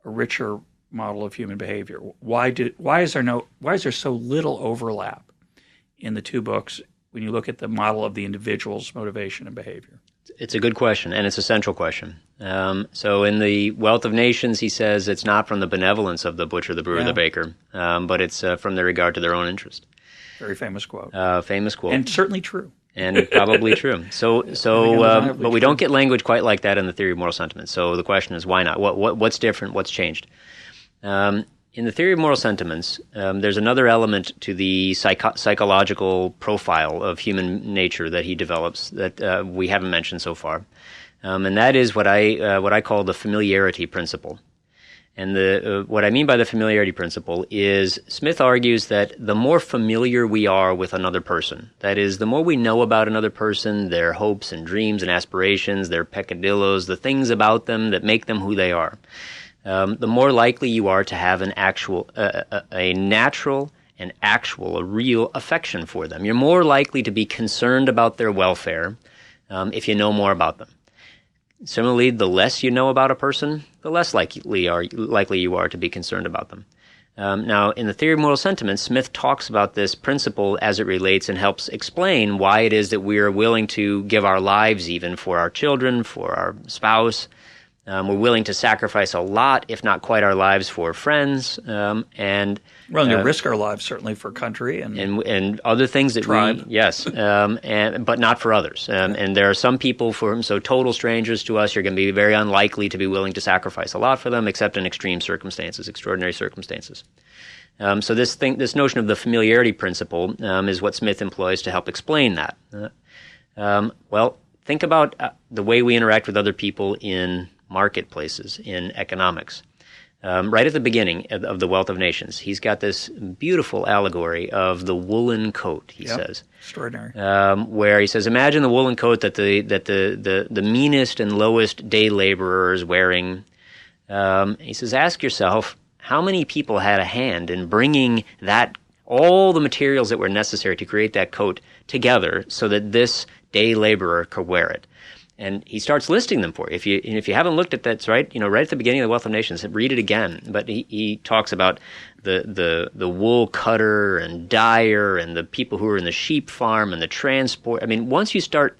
a richer model of human behavior? Why is there so little overlap in the two books when you look at the model of the individual's motivation and behavior? It's a good question, and it's a central question. So in The Wealth of Nations, he says it's not from the benevolence of the butcher, the brewer, the baker, but it's from their regard to their own interest. Very famous quote. Famous quote. And certainly true. And probably true. But we don't get language quite like that in the Theory of Moral Sentiments. So the question is, why not? What's different? What's changed? In the Theory of Moral Sentiments, there's another element to the psychological profile of human nature that he develops that we haven't mentioned so far, and that is what I call the Familiarity Principle. And what I mean by the Familiarity Principle is Smith argues that the more familiar we are with another person, that is, the more we know about another person, their hopes and dreams and aspirations, their peccadillos, the things about them that make them who they are, the more likely you are to have an actual, a natural and actual, a real affection for them. You're more likely to be concerned about their welfare if you know more about them. Similarly, the less you know about a person, the less likely you are to be concerned about them. Now, in the Theory of Moral Sentiments, Smith talks about this principle as it relates and helps explain why it is that we are willing to give our lives even for our children, for our spouse. We're willing to sacrifice a lot, if not quite our lives, for friends, and willing to risk our lives certainly for country and other things that tribe. But not for others. And there are some people for whom, so total strangers to us, you're going to be very unlikely to be willing to sacrifice a lot for them, except in extreme circumstances, extraordinary circumstances. So this notion of the familiarity principle is what Smith employs to help explain that. Well, think about the way we interact with other people in marketplaces, in economics. Right at the beginning of The Wealth of Nations, he's got this beautiful allegory of the woolen coat, he says. Extraordinary. Where he says, imagine the woolen coat that the meanest and lowest day laborer is wearing. He says, ask yourself, how many people had a hand in bringing all the materials that were necessary to create that coat together so that this day laborer could wear it? And he starts listing them for you. If you haven't looked at that, right at the beginning of The Wealth of Nations, read it again. But he talks about the wool cutter and dyer and the people who are in the sheep farm and the transport. I mean, once you start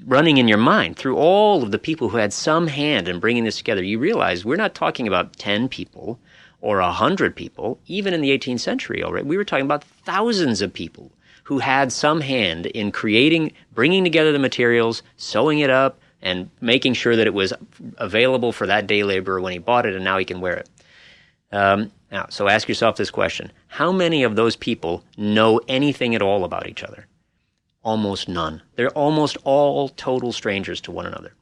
running in your mind through all of the people who had some hand in bringing this together, you realize we're not talking about 10 people or 100 people. Even in the 18th century already, we were talking about thousands of people who had some hand in bringing together the materials, sewing it up, and making sure that it was available for that day laborer when he bought it, and now he can wear it. Now, so ask yourself this question. How many of those people know anything at all about each other? Almost none. They're almost all total strangers to one another.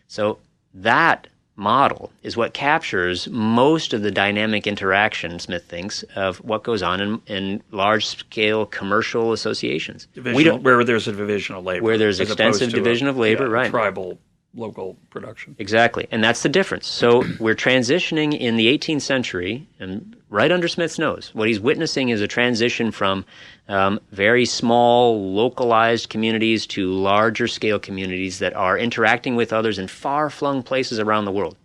So that model is what captures most of the dynamic interaction, Smith thinks, of what goes on in large-scale commercial associations. Where there's a division of labor. Where there's extensive division of labor, right. Tribal, local production. Exactly, and that's the difference. So we're transitioning in the 18th century, and right under Smith's nose, what he's witnessing is a transition from very small, localized communities to larger-scale communities that are interacting with others in far-flung places around the world.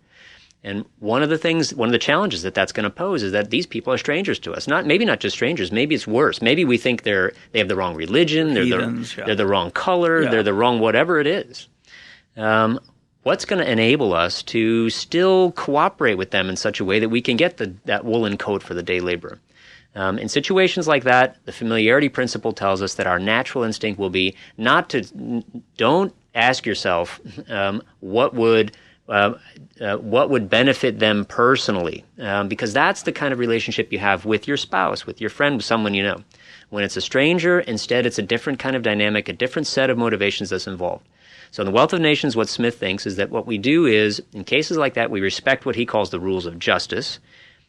And one of the challenges that that's going to pose is that these people are strangers to us. Maybe not just strangers. Maybe it's worse. Maybe we think they have the wrong religion. They're the wrong color. Yeah. They're the wrong whatever it is. What's going to enable us to still cooperate with them in such a way that we can get that woolen coat for the day laborer? In situations like that, the familiarity principle tells us that our natural instinct will be don't ask yourself what would benefit them personally, because that's the kind of relationship you have with your spouse, with your friend, with someone you know. When it's a stranger, instead it's a different kind of dynamic, a different set of motivations that's involved. So in The Wealth of Nations, what Smith thinks is that what we do is, in cases like that, we respect what he calls the rules of justice,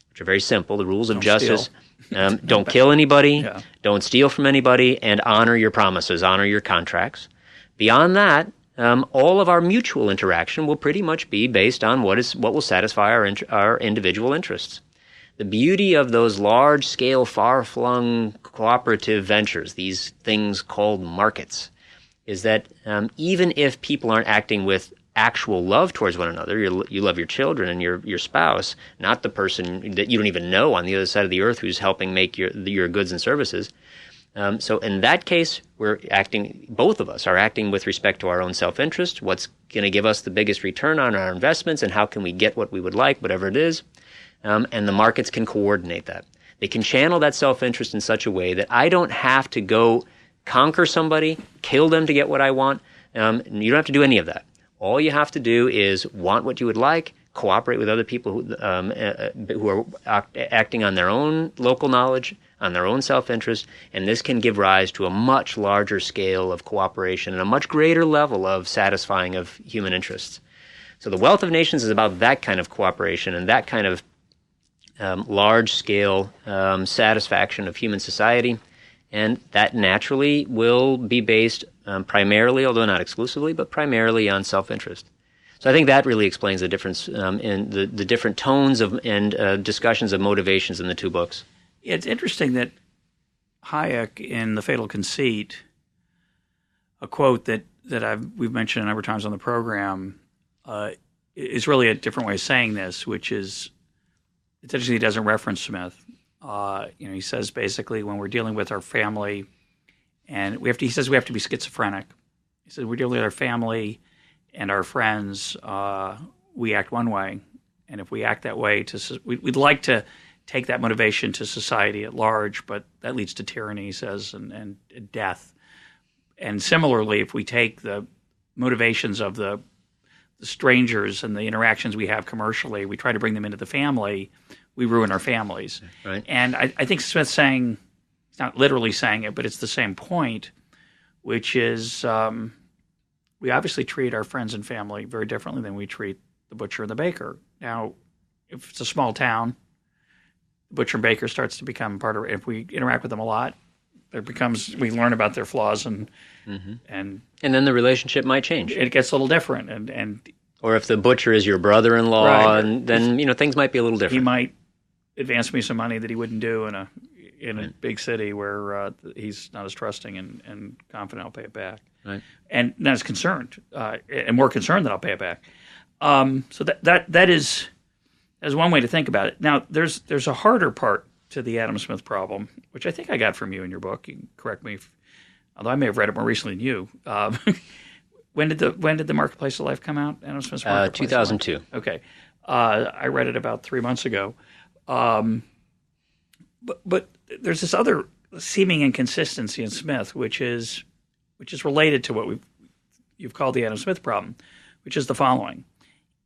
which are very simple. The rules of justice, don't kill anybody, don't steal from anybody, and honor your promises, honor your contracts. Beyond that, all of our mutual interaction will pretty much be based on what will satisfy our individual interests. The beauty of those large-scale, far-flung cooperative ventures, these things called markets, is that even if people aren't acting with actual love towards one another, you love your children and your spouse, not the person that you don't even know on the other side of the earth who's helping make your goods and services. So in that case, both of us are acting with respect to our own self-interest, what's going to give us the biggest return on our investments, and how can we get what we would like, whatever it is. And the markets can coordinate that. They can channel that self-interest in such a way that I don't have to go conquer somebody, kill them to get what I want. You don't have to do any of that. All you have to do is want what you would like, cooperate with other people who are acting on their own local knowledge, on their own self-interest, and this can give rise to a much larger scale of cooperation and a much greater level of satisfying of human interests. So the Wealth of Nations is about that kind of cooperation and that kind of large-scale satisfaction of human society, and that naturally will be based primarily, although not exclusively, but primarily on self-interest. So I think that really explains the difference in the different tones and discussions of motivations in the two books. It's interesting that Hayek, in The Fatal Conceit, a quote that we've mentioned a number of times on the program, is really a different way of saying this, which is, it's interesting he doesn't reference Smith. He says basically when we're dealing with our family, and he says we have to be schizophrenic. He says we're dealing with our family and our friends, we act one way, and if we act that way, we'd like to take that motivation to society at large, but that leads to tyranny, he says, and death. And similarly, if we take the motivations of the strangers and the interactions we have commercially, we try to bring them into the family, we ruin our families. Right. And I think Smith's saying, he's not literally saying it, but it's the same point, which is we obviously treat our friends and family very differently than we treat the butcher and the baker. Now, if it's a small town, the butcher and baker starts to become part of it. If we interact with them a lot, we learn about their flaws and then the relationship might change. It gets a little different. And or if the butcher is your brother-in-law, right, and then things might be a little different. He might advance me some money that he wouldn't do in a big city where he's not as trusting and confident I'll pay it back. Right. And not as concerned, and more concerned that I'll pay it back. So that is one way to think about it. Now, there's a harder part to the Adam Smith problem, which I think I got from you in your book. You can correct me, although I may have read it more recently than you. When did the Marketplace of Life come out? Adam Smith's Marketplace 2002. Okay, I read it about 3 months ago. But there's this other seeming inconsistency in Smith, which is related to what you've called the Adam Smith problem, which is the following.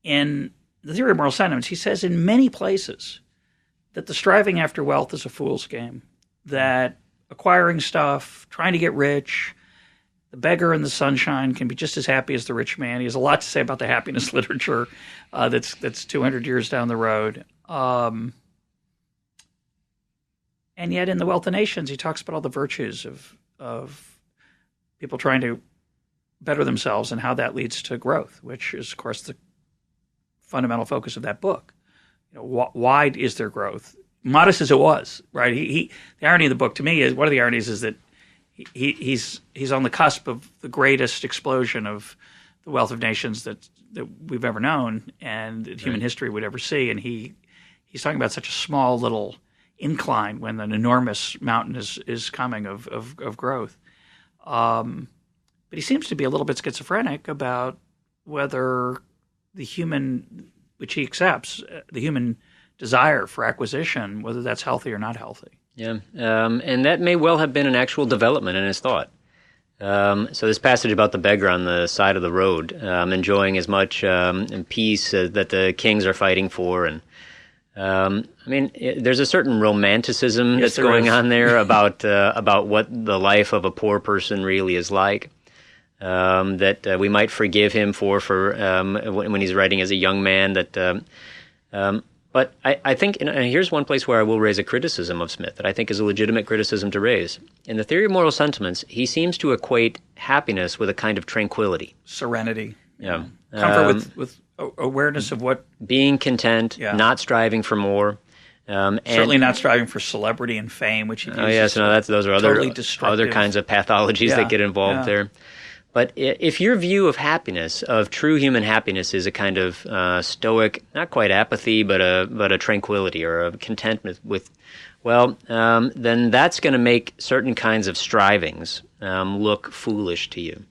In the Theory of Moral Sentiments, he says in many places that the striving after wealth is a fool's game, that acquiring stuff, trying to get rich, the beggar in the sunshine can be just as happy as the rich man. He has a lot to say about the happiness literature that's 200 years down the road. And yet in The Wealth of Nations, he talks about all the virtues of people trying to better themselves and how that leads to growth, which is, of course, the fundamental focus of that book. Why is there growth? Modest as it was, right? The irony of the book to me is, one of the ironies is that he's on the cusp of the greatest explosion of the Wealth of Nations that we've ever known and that human history would ever see. And he's talking about such a small little incline when an enormous mountain is coming of growth. But he seems to be a little bit schizophrenic about whether the human, which he accepts, the human desire for acquisition, whether that's healthy or not healthy. Yeah, and that may well have been an actual development in his thought. So this passage about the beggar on the side of the road, enjoying as much peace that the kings are fighting for, and there's a certain romanticism that's going on there about what the life of a poor person really is like. That we might forgive him for when he's writing as a young man. But I think, and here's one place where I will raise a criticism of Smith that I think is a legitimate criticism to raise. In the theory of moral sentiments, he seems to equate happiness with a kind of tranquility. Serenity. Yeah. Comfort with awareness of what... Being content, not striving for more. Certainly not striving for celebrity and fame, which he uses. Those are totally other kinds of pathologies that get involved there. But if your view of happiness, of true human happiness, is a kind of stoic, not quite apathy, but a tranquility or a contentment with, then that's going to make certain kinds of strivings look foolish to you.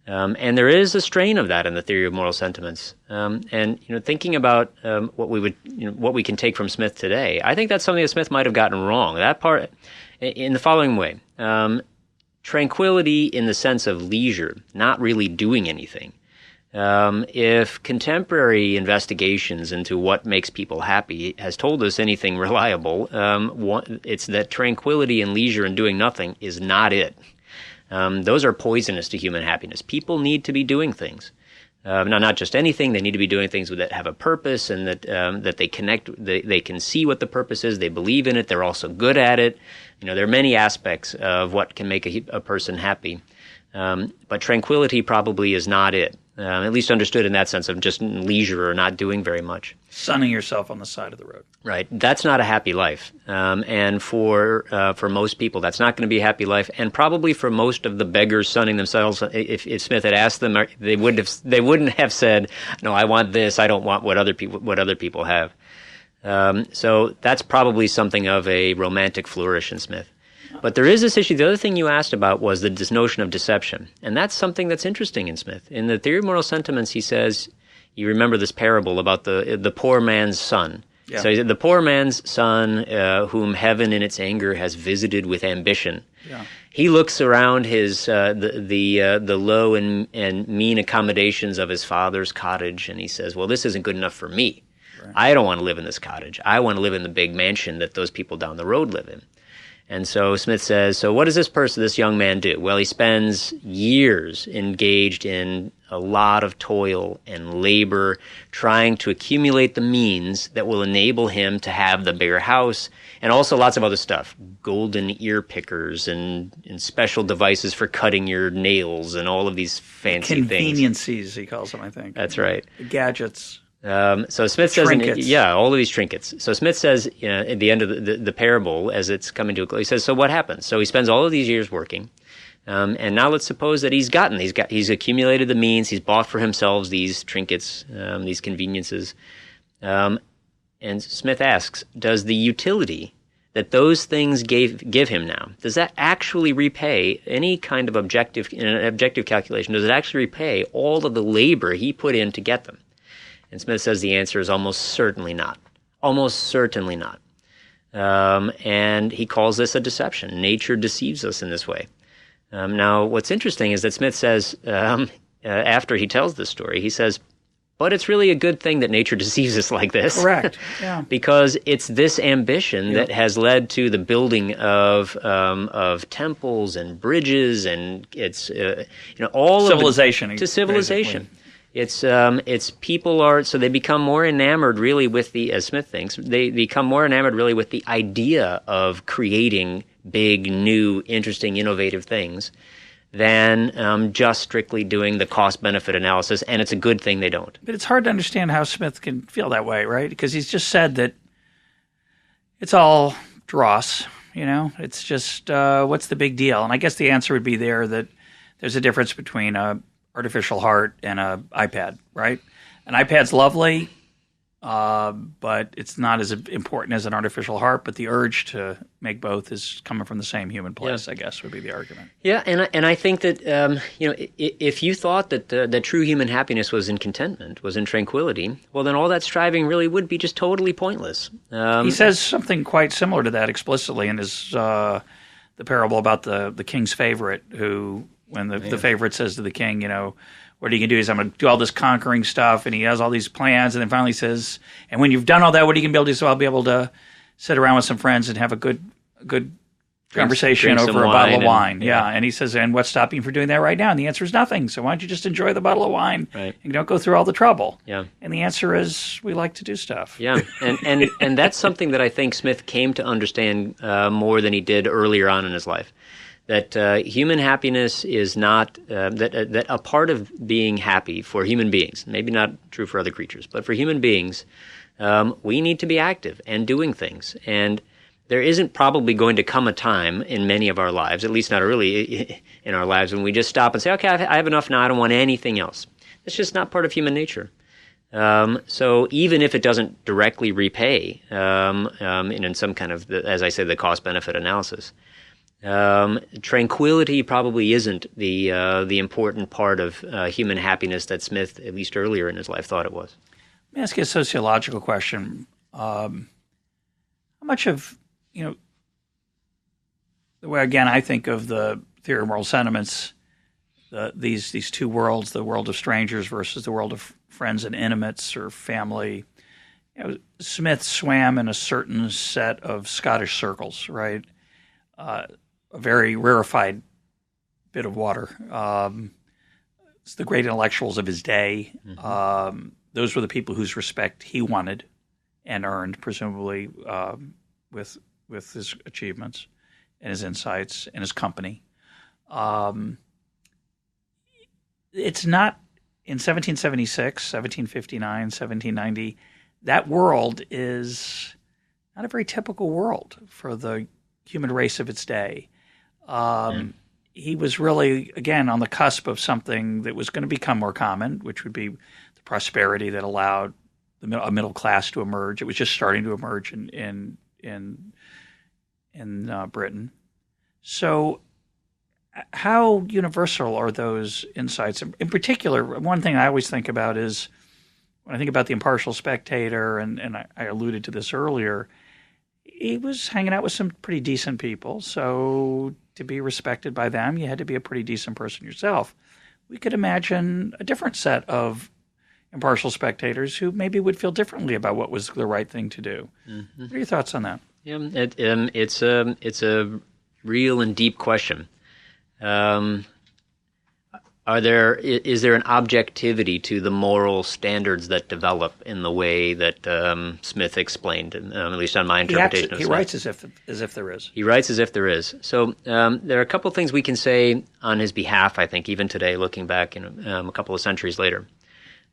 And there is a strain of that in the theory of moral sentiments. And thinking about what we can take from Smith today, I think that's something that Smith might have gotten wrong. That part, in the following way. Tranquility in the sense of leisure, not really doing anything. If contemporary investigations into what makes people happy has told us anything reliable, it's that tranquility and leisure and doing nothing is not it. Those are poisonous to human happiness. People need to be doing things. Not just anything. They need to be doing things that have a purpose and that they connect. They can see what the purpose is. They believe in it. They're also good at it. There are many aspects of what can make a person happy. But tranquility probably is not it. At least understood in that sense of just leisure or not doing very much. Sunning yourself on the side of the road. Right. That's not a happy life. And for most people, that's not going to be a happy life. And probably for most of the beggars sunning themselves, if Smith had asked them, they wouldn't have said, "No, I want this. I don't want what other people have." So that's probably something of a romantic flourish in Smith. But there is this issue. The other thing you asked about was this notion of deception. And that's something that's interesting in Smith. In the Theory of Moral Sentiments, he says, you remember this parable about the poor man's son. Yeah. So he said, the poor man's son, whom heaven in its anger has visited with ambition. Yeah. He looks around his the low and mean accommodations of his father's cottage, and he says, well, this isn't good enough for me. Right. I don't want to live in this cottage. I want to live in the big mansion that those people down the road live in. And so Smith says, so what does this young man do? Well, he spends years engaged in a lot of toil and labor trying to accumulate the means that will enable him to have the bigger house and also lots of other stuff, golden ear pickers and special devices for cutting your nails and all of these fancy conveniences, he calls them, I think. That's right. The gadgets. So Smith says, all of these trinkets. So Smith says at the end of the parable, as it's coming to a close, he says, so what happens? So he spends all of these years working, and now let's suppose that he's accumulated the means, he's bought for himself these trinkets, these conveniences, and Smith asks, does the utility that those things give him now, does that actually repay any kind of objective calculation? Does it actually repay all of the labor he put in to get them? And Smith says the answer is almost certainly not. Almost certainly not. And he calls this a deception. Nature deceives us in this way. Now, what's interesting is that Smith says, after he tells this story, he says, but it's really a good thing that nature deceives us like this. Correct. Yeah. Because it's this ambition that has led to the building of temples and bridges, and it's all civilization to civilization. Basically. It's people are, so they become more enamored really with as Smith thinks, they become more enamored really with the idea of creating big, new, interesting, innovative things than just strictly doing the cost-benefit analysis, and it's a good thing they don't. But it's hard to understand how Smith can feel that way, right? Because he's just said that it's all dross, It's just, what's the big deal? And I guess the answer would be that there's a difference between a artificial heart and a iPad, right? an iPad's lovely, but it's not as important as an artificial heart. But the urge to make both is coming from the same human place, I guess, would be the argument. Yeah, and I think that if you thought that true human happiness was in contentment, was in tranquility, well, then all that striving really would be just totally pointless. He says something quite similar to that explicitly in his the parable about the king's favorite, who when the favorite says to the king, what are you going to do? He says, I'm going to do all this conquering stuff, and he has all these plans, and then finally says, and when you've done all that, what are you going to be able to do? So I'll be able to sit around with some friends and have a good conversation over a bottle of wine. Yeah. And he says, and what's stopping you from doing that right now? And the answer is nothing. So why don't you just enjoy the bottle of wine and don't go through all the trouble? Yeah. And the answer is we like to do stuff. Yeah. And that's something that I think Smith came to understand more than he did earlier on in his life. That human happiness is not that a part of being happy for human beings, maybe not true for other creatures, but for human beings, we need to be active and doing things. And there isn't probably going to come a time in many of our lives, at least not early in our lives, when we just stop and say, okay, I have enough now, I don't want anything else. It's just not part of human nature. So even if it doesn't directly repay in some kind of, as I say, the cost-benefit analysis, tranquility probably isn't the important part of human happiness that Smith, at least earlier in his life, thought it was. Let me ask you a sociological question. How much of, the way, again, I think of the theory of moral sentiments, these two worlds, the world of strangers versus the world of friends and intimates or family. Smith swam in a certain set of Scottish circles, right? A very rarefied bit of water. It's the great intellectuals of his day. Mm-hmm. Those were the people whose respect he wanted and earned, presumably with his achievements and his insights and his company. It's not in 1776, 1759, 1790. That world is not a very typical world for the human race of its day. He was really, again, on the cusp of something that was going to become more common, which would be the prosperity that allowed a middle class to emerge. It was just starting to emerge in Britain. So how universal are those insights? In particular, one thing I always think about is when I think about the impartial spectator, and I alluded to this earlier, he was hanging out with some pretty decent people. So to be respected by them, you had to be a pretty decent person yourself. We could imagine a different set of impartial spectators who maybe would feel differently about what was the right thing to do. Mm-hmm. What are your thoughts on that? Yeah, it's a real and deep question. Is there an objectivity to the moral standards that develop in the way that Smith explained, at least on my interpretation of Smith? He writes as if there is. He writes as if there is. So there are a couple of things we can say on his behalf, I think, even today, looking back a couple of centuries later.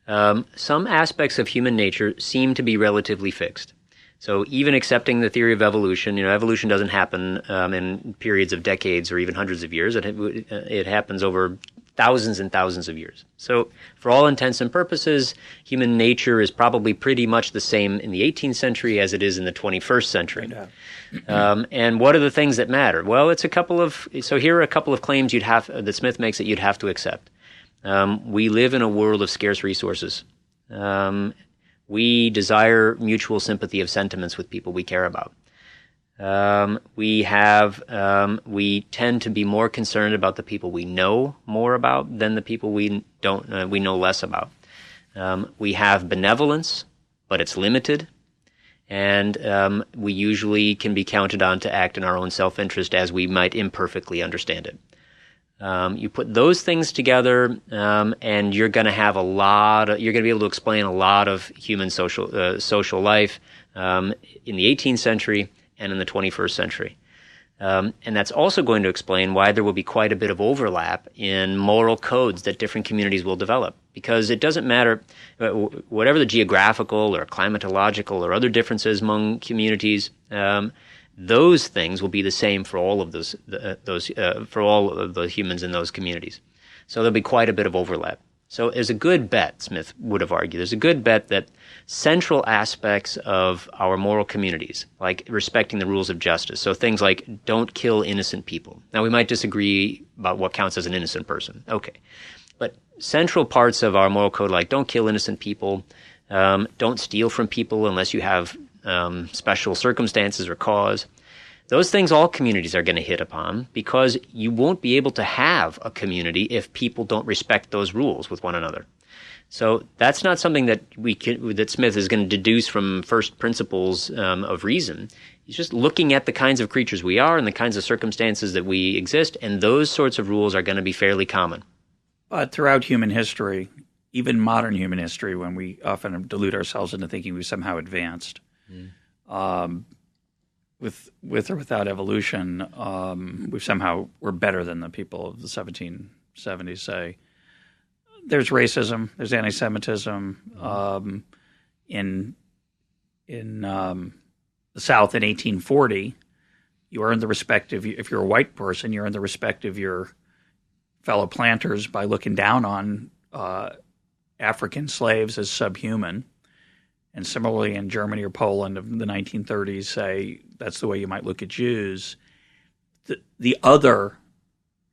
Some aspects of human nature seem to be relatively fixed. So even accepting the theory of evolution, evolution doesn't happen in periods of decades or even hundreds of years. It happens over thousands and thousands of years. So for all intents and purposes, human nature is probably pretty much the same in the 18th century as it is in the 21st century. And what are the things that matter? Well, so here are a couple of claims that Smith makes that you'd have to accept. We live in a world of scarce resources. We desire mutual sympathy of sentiments with people we care about. We tend to be more concerned about the people we know more about than the people we know less about. We have benevolence, but it's limited, and we usually can be counted on to act in our own self-interest as we might imperfectly understand it. You put those things together, and you're going to have you're going to be able to explain a lot of human social life in the 18th century and in the 21st century. And that's also going to explain why there will be quite a bit of overlap in moral codes that different communities will develop. Because it doesn't matter, whatever the geographical or climatological or other differences among communities, those things will be the same for all of for all of the humans in those communities. So there'll be quite a bit of overlap. So there's a good bet, Smith would have argued, there's a good bet that central aspects of our moral communities, like respecting the rules of justice, so things like don't kill innocent people. Now, we might disagree about what counts as an innocent person. Okay. But central parts of our moral code, like don't kill innocent people, don't steal from people unless you have special circumstances or cause, those things all communities are going to hit upon, because you won't be able to have a community if people don't respect those rules with one another. So that's not something that that Smith is going to deduce from first principles of reason. He's just looking at the kinds of creatures we are and the kinds of circumstances that we exist, and those sorts of rules are going to be fairly common. But throughout human history, even modern human history, when we often delude ourselves into thinking we've somehow advanced, with or without evolution, we're better than the people of the 1770s, say. There's racism, there's anti-Semitism. In the South in 1840, you earned the respect of, if you're a white person, you earned the respect of your fellow planters by looking down on African slaves as subhuman. And similarly in Germany or Poland of the 1930s, say that's the way you might look at Jews. The other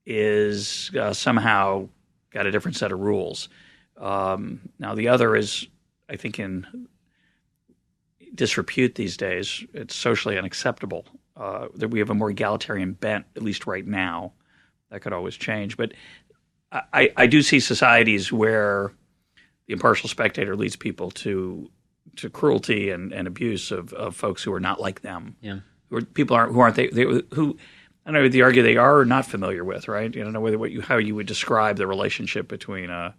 is somehow got a different set of rules. Now the other is, I think, in disrepute these days. It's socially unacceptable that we have a more egalitarian bent, at least right now. That could always change. But I do see societies where the impartial spectator leads people to cruelty and abuse of folks who are not like them. Yeah, who I don't know, they argue they are or not familiar with, right? You don't know how you would describe the relationship between a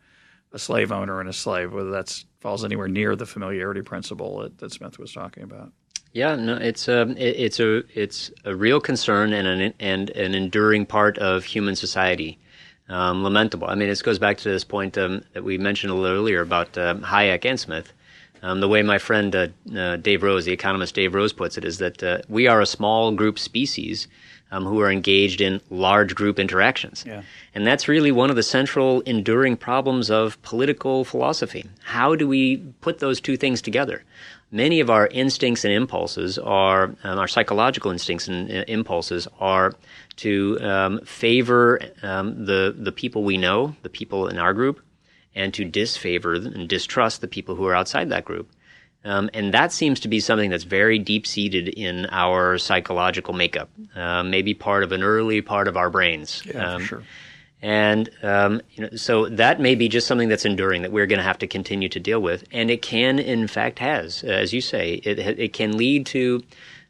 slave owner and a slave, whether that falls anywhere near the familiarity principle that Smith was talking about. Yeah, no, it's a real concern and an enduring part of human society. Lamentable. I mean, this goes back to this point that we mentioned a little earlier about Hayek and Smith. The way my friend Dave Rose, the economist Dave Rose, puts it is that we are a small group species who are engaged in large group interactions. Yeah. And that's really one of the central enduring problems of political philosophy. How do we put those two things together? Many of our instincts and impulses are, our psychological instincts and impulses are to favor the people we know, the people in our group, and to disfavor and distrust the people who are outside that group. And that seems to be something that's very deep-seated in our psychological makeup, maybe part of an early part of our brains. Yeah, for sure. And so that may be just something that's enduring that we're going to have to continue to deal with. And it can, in fact, as you say, it can lead to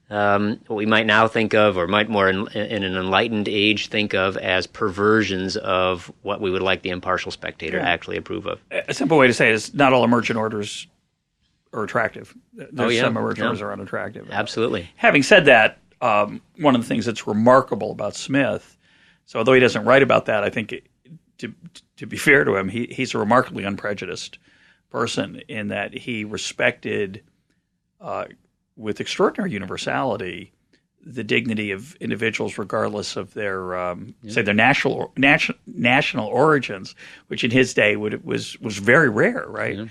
what we might now think of, or might more in an enlightened age think of, as perversions of what we would like the impartial spectator to actually approve of. A simple way to say it is not all emergent orders are attractive. Some emergent orders are unattractive. Absolutely. Having said that, one of the things that's remarkable about Smith, so although he doesn't write about that, I think to be fair to him, he's a remarkably unprejudiced person in that he respected with extraordinary universality the dignity of individuals regardless of their say their national origins, which in his day was very rare, right?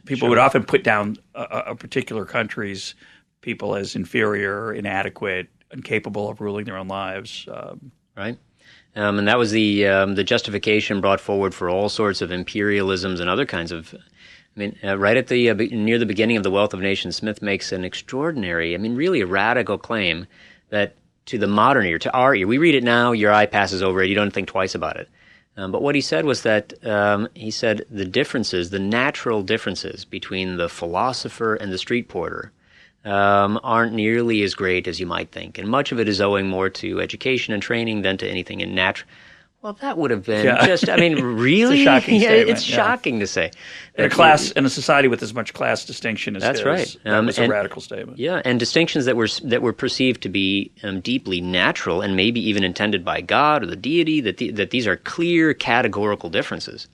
People would often put down a particular country's people as inferior, inadequate, incapable of ruling their own lives. Right. And that was the justification brought forward for all sorts of imperialisms and other kinds of. I mean, right at near the beginning of The Wealth of Nations, Smith makes an extraordinary, really a radical claim that to the modern ear, to our ear, we read it now, your eye passes over it, you don't think twice about it. But what he said was that he said the natural differences between the philosopher and the street porter aren't nearly as great as you might think, and much of it is owing more to education and training than to anything in natural. Well, that would have been really? It's a shocking statement. It's shocking to say. In a society with as much class distinction as that's right. That was a radical statement. Yeah, and distinctions that were perceived to be deeply natural and maybe even intended by God or the deity, that these are clear categorical differences.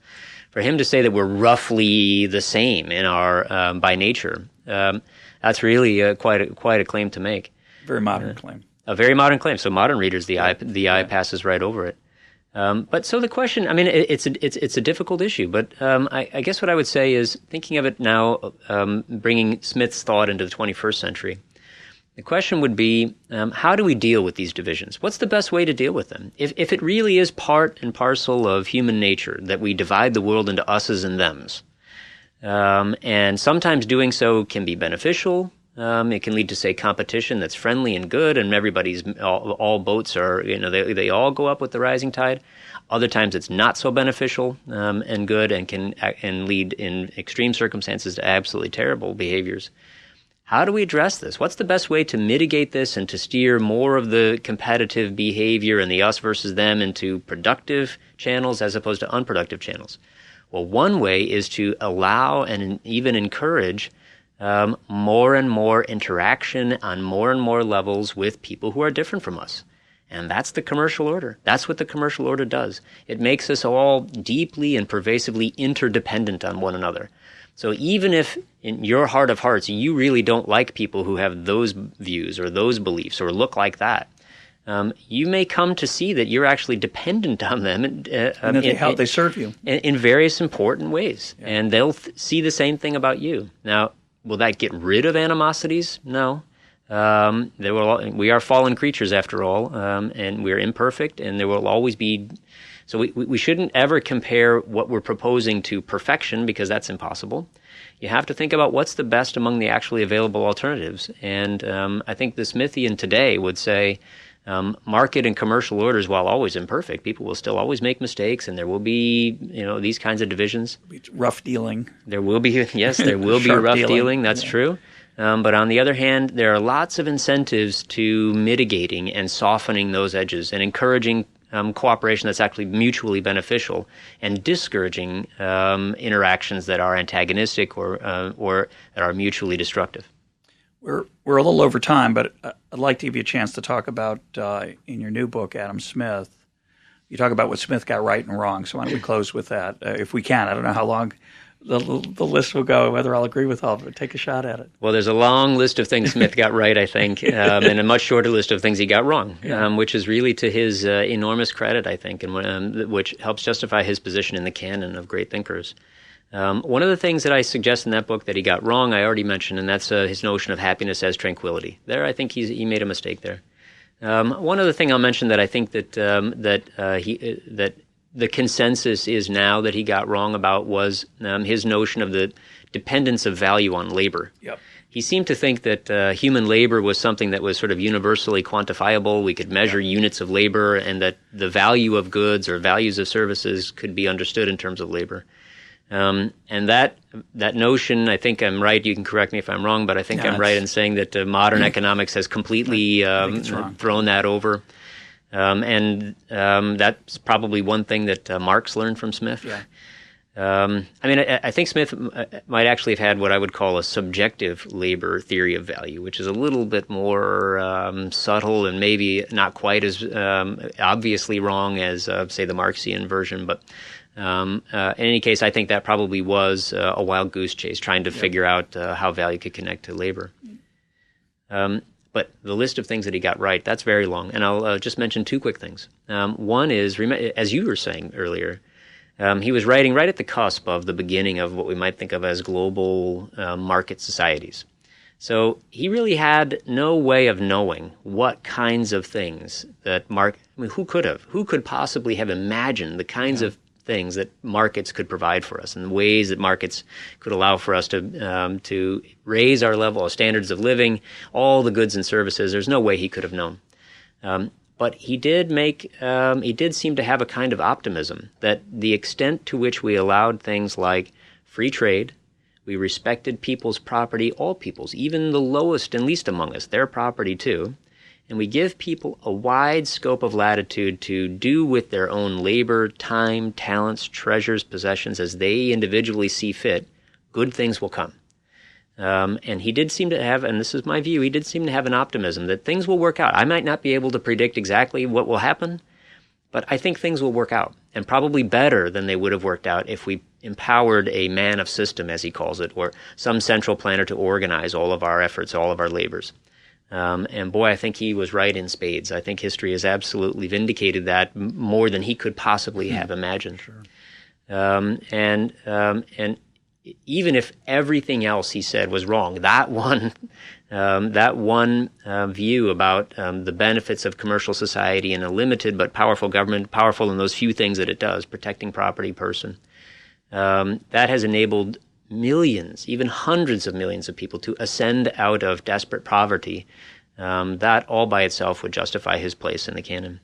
For him to say that we're roughly the same in our by nature, that's really quite a claim to make. Very modern claim. A very modern claim. So modern readers, the eye passes right over it. But so the question, I mean, it's a difficult issue, but I guess what I would say is, thinking of it now, bringing Smith's thought into the 21st century, the question would be, how do we deal with these divisions? What's the best way to deal with them? If it really is part and parcel of human nature that we divide the world into us's and them's, and sometimes doing so can be beneficial. It can lead to, say, competition that's friendly and good, and all boats are, they all go up with the rising tide. Other times it's not so beneficial and good, and can lead in extreme circumstances to absolutely terrible behaviors. How do we address this? What's the best way to mitigate this and to steer more of the competitive behavior and the us versus them into productive channels as opposed to unproductive channels? Well, one way is to allow and even encourage more and more interaction on more and more levels with people who are different from us. And that's the commercial order. That's what the commercial order does. It makes us all deeply and pervasively interdependent on one another. So even if in your heart of hearts you really don't like people who have those views or those beliefs or look like that, you may come to see that you're actually dependent on them and how they serve you in various important ways. Yeah. And they'll see the same thing about you. Now, will that get rid of animosities? No. We are fallen creatures after all, and we're imperfect, and there will always be. So we shouldn't ever compare what we're proposing to perfection, because that's impossible. You have to think about what's the best among the actually available alternatives. And I think the Smithian today would say market and commercial orders, while always imperfect, people will still always make mistakes, and there will be these kinds of divisions. Rough dealing. There will be, yes, there will be rough dealing. That's true. But on the other hand, there are lots of incentives to mitigating and softening those edges and encouraging cooperation that's actually mutually beneficial, and discouraging interactions that are antagonistic or that are mutually destructive. We're a little over time, but I'd like to give you a chance to talk about, in your new book, Adam Smith, you talk about what Smith got right and wrong. So why don't we close with that, if we can. I don't know how long the list will go, whether I'll agree with all of it. Take a shot at it. Well, there's a long list of things Smith got right, I think, and a much shorter list of things he got wrong, which is really to his enormous credit, I think, and which helps justify his position in the canon of great thinkers. One of the things that I suggest in that book that he got wrong, I already mentioned, and that's his notion of happiness as tranquility. There, I think he made a mistake there. One other thing I'll mention that I think that the consensus is now that he got wrong about was his notion of the dependence of value on labor. Yep. He seemed to think that human labor was something that was sort of universally quantifiable. We could measure units of labor, and that the value of goods or values of services could be understood in terms of labor. And that notion, I think I'm right, you can correct me if I'm wrong, but I think I'm right in saying that modern economics has completely thrown that over. And that's probably one thing that Marx learned from Smith. Yeah. I think Smith might actually have had what I would call a subjective labor theory of value, which is a little bit more subtle and maybe not quite as obviously wrong as, say, the Marxian version. But in any case, I think that probably was a wild goose chase, trying to figure out how value could connect to labor. But the list of things that he got right, that's very long. And I'll just mention two quick things. One is, as you were saying earlier, he was writing right at the cusp of the beginning of what we might think of as global market societies. So he really had no way of knowing what kinds of things that who could possibly have imagined the kinds of things that markets could provide for us, and the ways that markets could allow for us to raise our level of standards of living, all the goods and services. There's no way he could have known. But he did seem to have a kind of optimism that the extent to which we allowed things like free trade, we respected people's property, all people's, even the lowest and least among us, their property too, and we give people a wide scope of latitude to do with their own labor, time, talents, treasures, possessions as they individually see fit, good things will come. And he did seem to have, and this is my view, he did seem to have an optimism that things will work out. I might not be able to predict exactly what will happen, but I think things will work out, and probably better than they would have worked out if we empowered a man of system, as he calls it, or some central planner to organize all of our efforts, all of our labors. And boy, I think he was right in spades. I think history has absolutely vindicated that more than he could possibly have imagined. Sure. And even if everything else he said was wrong, that one view about the benefits of commercial society and a limited but powerful government, powerful in those few things that it does, protecting property, person, that has enabled millions, even hundreds of millions of people to ascend out of desperate poverty. That all by itself would justify his place in the canon.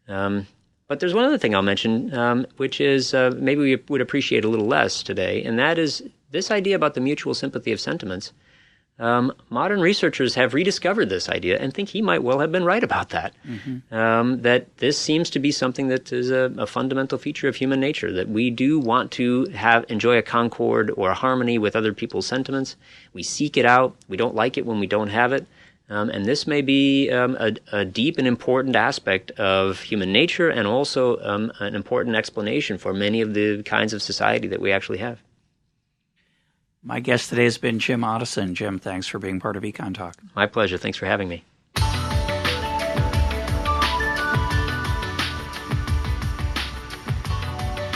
But there's one other thing I'll mention, which is maybe we would appreciate a little less today, and that is this idea about the mutual sympathy of sentiments. Modern researchers have rediscovered this idea and think he might well have been right about that. Mm-hmm. That this seems to be something that is a fundamental feature of human nature, that we do want to enjoy a concord or a harmony with other people's sentiments. We seek it out. We don't like it when we don't have it. And this may be a deep and important aspect of human nature, and also an important explanation for many of the kinds of society that we actually have. My guest today has been Jim Otteson. Jim, thanks for being part of EconTalk. My pleasure. Thanks for having me.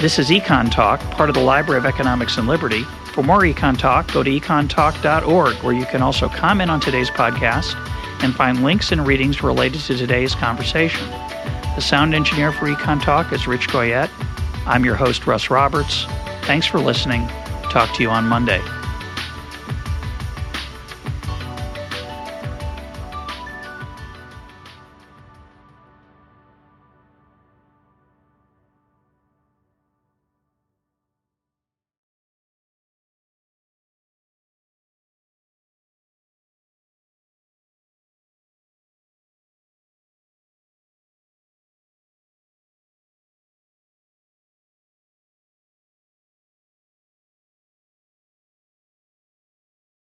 This is EconTalk, part of the Library of Economics and Liberty. For more EconTalk, go to econtalk.org, where you can also comment on today's podcast and find links and readings related to today's conversation. The sound engineer for EconTalk is Rich Goyette. I'm your host, Russ Roberts. Thanks for listening. Talk to you on Monday.